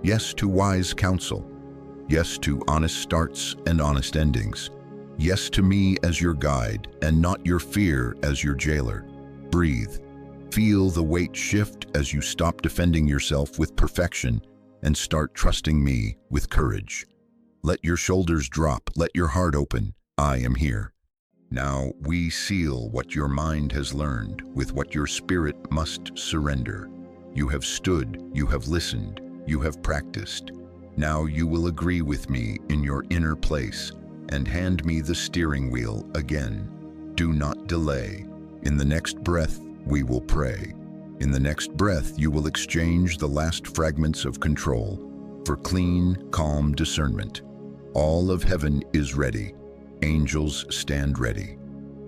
Yes to wise counsel. Yes to honest starts and honest endings. Yes to me as your guide and not your fear as your jailer. Breathe. Feel the weight shift as you stop defending yourself with perfection and start trusting me with courage. Let your shoulders drop, let your heart open. I am here. Now we seal what your mind has learned with what your spirit must surrender. You have stood, you have listened, you have practiced. Now you will agree with me in your inner place and hand me the steering wheel again. Do not delay. In the next breath, we will pray. In the next breath, you will exchange the last fragments of control for clean, calm discernment. All of heaven is ready. Angels stand ready.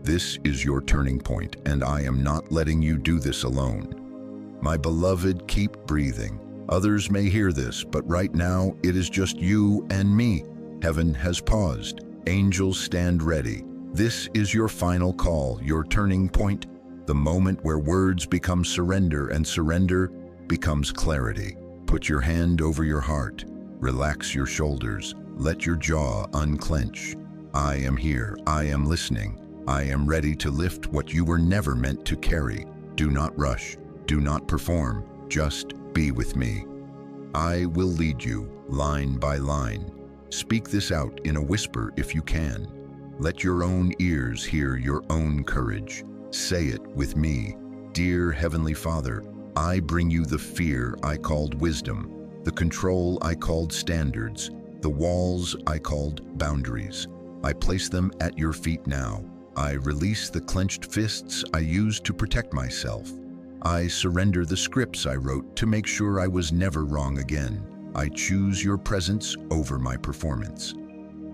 This is your turning point, and I am not letting you do this alone. My beloved, keep breathing. Others may hear this, but right now it is just you and me. Heaven has paused. Angels stand ready. This is your final call, your turning point, the moment where words become surrender and surrender becomes clarity. Put your hand over your heart. Relax your shoulders. Let your jaw unclench. I am here. I am listening. I am ready to lift what you were never meant to carry. Do not rush. Do not perform. Just be with me. I will lead you line by line. Speak this out in a whisper if you can. Let your own ears hear your own courage. Say it with me. Dear Heavenly Father, I bring you the fear I called wisdom, the control I called standards, the walls I called boundaries. I place them at your feet now. I release the clenched fists I used to protect myself. I surrender the scripts I wrote to make sure I was never wrong again. I choose your presence over my performance.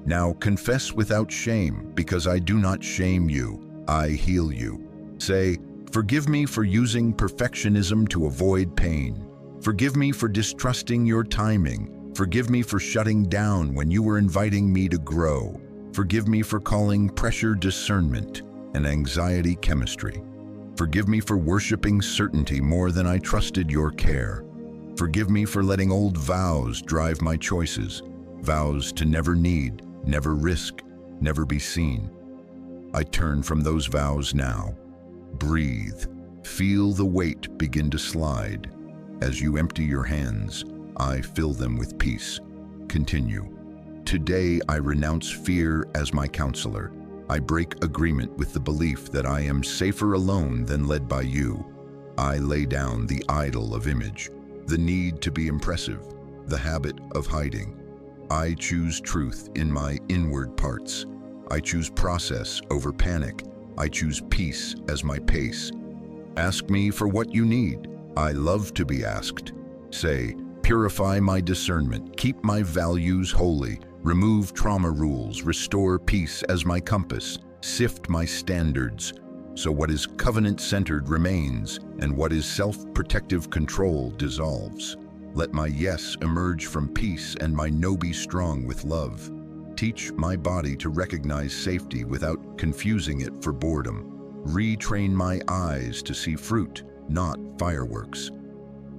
Now confess without shame, because I do not shame you. I heal you. Say, forgive me for using perfectionism to avoid pain. Forgive me for distrusting your timing. Forgive me for shutting down when you were inviting me to grow. Forgive me for calling pressure discernment and anxiety chemistry. Forgive me for worshiping certainty more than I trusted your care. Forgive me for letting old vows drive my choices. Vows to never need, never risk, never be seen. I turn from those vows now. Breathe. Feel the weight begin to slide. As you empty your hands, I fill them with peace. Continue. Today I renounce fear as my counselor. I break agreement with the belief that I am safer alone than led by you. I lay down the idol of image, the need to be impressive, the habit of hiding. I choose truth in my inward parts. I choose process over panic, I choose peace as my pace. Ask me for what you need. I love to be asked. Say, purify my discernment, keep my values holy, remove trauma rules, restore peace as my compass, sift my standards, so what is covenant-centered remains, and what is self-protective control dissolves. Let my yes emerge from peace and my no be strong with love. Teach my body to recognize safety without confusing it for boredom. Retrain my eyes to see fruit, not fireworks.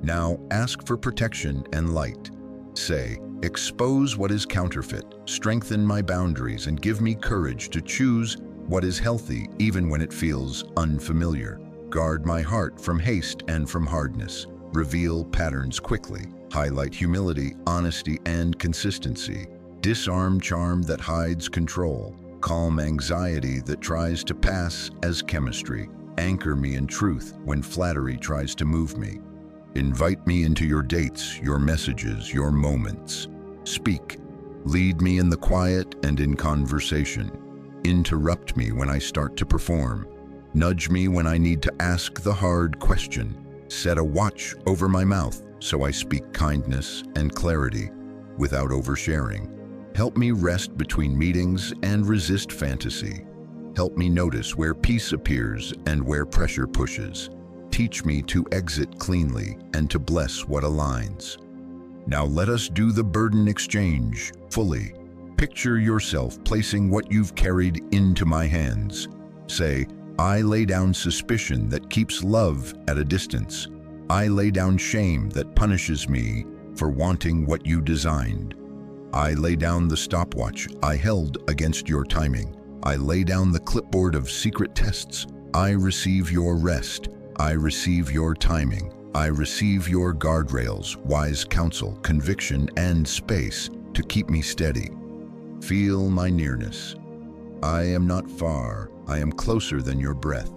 Now ask for protection and light. Say, expose what is counterfeit, strengthen my boundaries, and give me courage to choose what is healthy even when it feels unfamiliar. Guard my heart from haste and from hardness. Reveal patterns quickly. Highlight humility, honesty, and consistency. Disarm charm that hides control. Calm anxiety that tries to pass as chemistry. Anchor me in truth when flattery tries to move me. Invite me into your dates, your messages, your moments. Speak. Lead me in the quiet and in conversation. Interrupt me when I start to perform. Nudge me when I need to ask the hard question. Set a watch over my mouth so I speak kindness and clarity without oversharing. Help me rest between meetings and resist fantasy. Help me notice where peace appears and where pressure pushes. Teach me to exit cleanly and to bless what aligns. Now let us do the burden exchange fully. Picture yourself placing what you've carried into my hands. Say, I lay down suspicion that keeps love at a distance. I lay down shame that punishes me for wanting what you designed. I lay down the stopwatch I held against your timing. I lay down the clipboard of secret tests. I receive your rest. I receive your timing. I receive your guardrails, wise counsel, conviction, and space to keep me steady. Feel my nearness. I am not far. I am closer than your breath.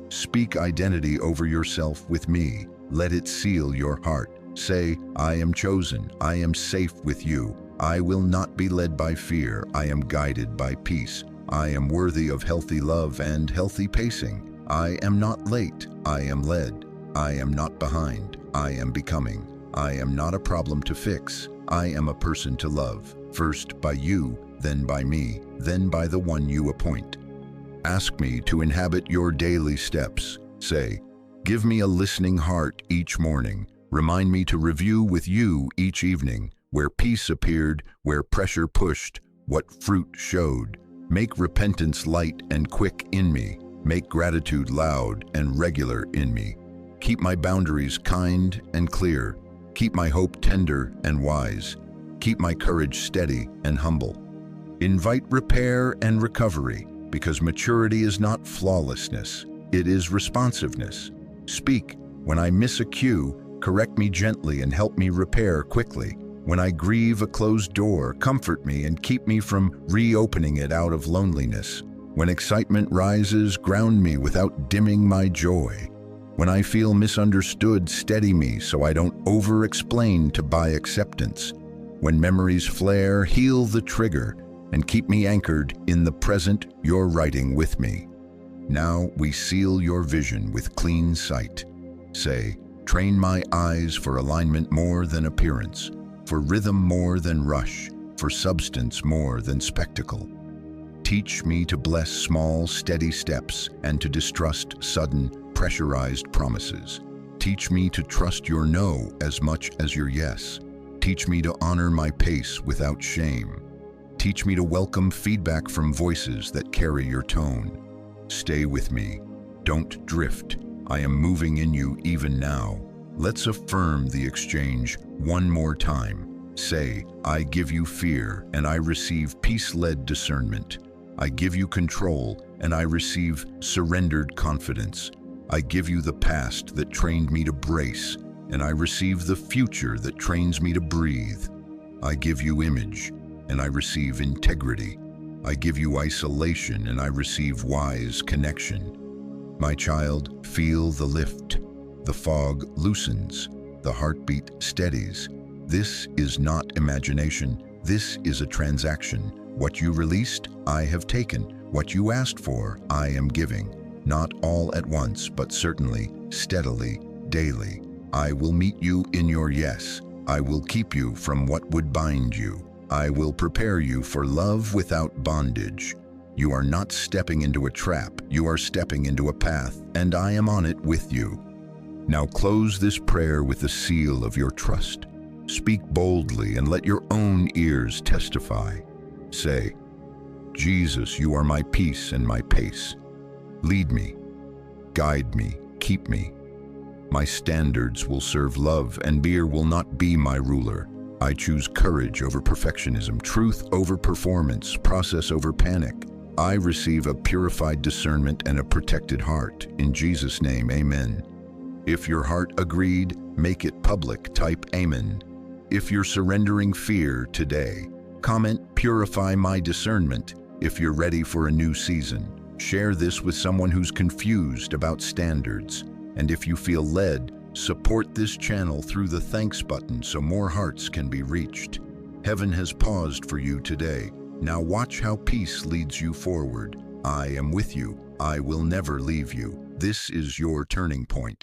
Speak identity over yourself with me. Let it seal your heart. Say, I am chosen. I am safe with you. I will not be led by fear. I am guided by peace. I am worthy of healthy love and healthy pacing. I am not late. I am led. I am not behind. I am becoming. I am not a problem to fix. I am a person to love. First by you, then by me, then by the one you appoint. Ask me to inhabit your daily steps. Say, give me a listening heart each morning. Remind me to review with you each evening, where peace appeared, where pressure pushed, what fruit showed. Make repentance light and quick in me. Make gratitude loud and regular in me. Keep my boundaries kind and clear. Keep my hope tender and wise. Keep my courage steady and humble. Invite repair and recovery, because maturity is not flawlessness, it is responsiveness. Speak. When I miss a cue, correct me gently and help me repair quickly. When I grieve a closed door, comfort me and keep me from reopening it out of loneliness. When excitement rises, ground me without dimming my joy. When I feel misunderstood, steady me so I don't over-explain to buy acceptance. When memories flare, heal the trigger and keep me anchored in the present you're writing with me. Now we seal your vision with clean sight. Say, train my eyes for alignment more than appearance, for rhythm more than rush, for substance more than spectacle. Teach me to bless small, steady steps and to distrust sudden, pressurized promises. Teach me to trust your no as much as your yes. Teach me to honor my pace without shame. Teach me to welcome feedback from voices that carry your tone. Stay with me. Don't drift. I am moving in you even now. Let's affirm the exchange one more time. Say, I give you fear and I receive peace-led discernment. I give you control and I receive surrendered confidence. I give you the past that trained me to brace, and I receive the future that trains me to breathe. I give you image, and I receive integrity. I give you isolation, and I receive wise connection. My child, feel the lift. The fog loosens. The heartbeat steadies. This is not imagination. This is a transaction. What you released, I have taken. What you asked for, I am giving. Not all at once, but certainly, steadily, daily. I will meet you in your yes. I will keep you from what would bind you. I will prepare you for love without bondage. You are not stepping into a trap, you are stepping into a path, and I am on it with you. Now close this prayer with the seal of your trust. Speak boldly and let your own ears testify. Say, Jesus, you are my peace and my pace. Lead me, guide me, keep me. My standards will serve love, and fear will not be my ruler. I choose courage over perfectionism, truth over performance, process over panic. I receive a purified discernment and a protected heart. In Jesus' name, amen. If your heart agreed, make it public, type amen. If you're surrendering fear today, comment purify my discernment. If you're ready for a new season, share this with someone who's confused about standards. And if you feel led, support this channel through the thanks button so more hearts can be reached. Heaven has paused for you today. Now watch how peace leads you forward. I am with you. I will never leave you. This is your turning point.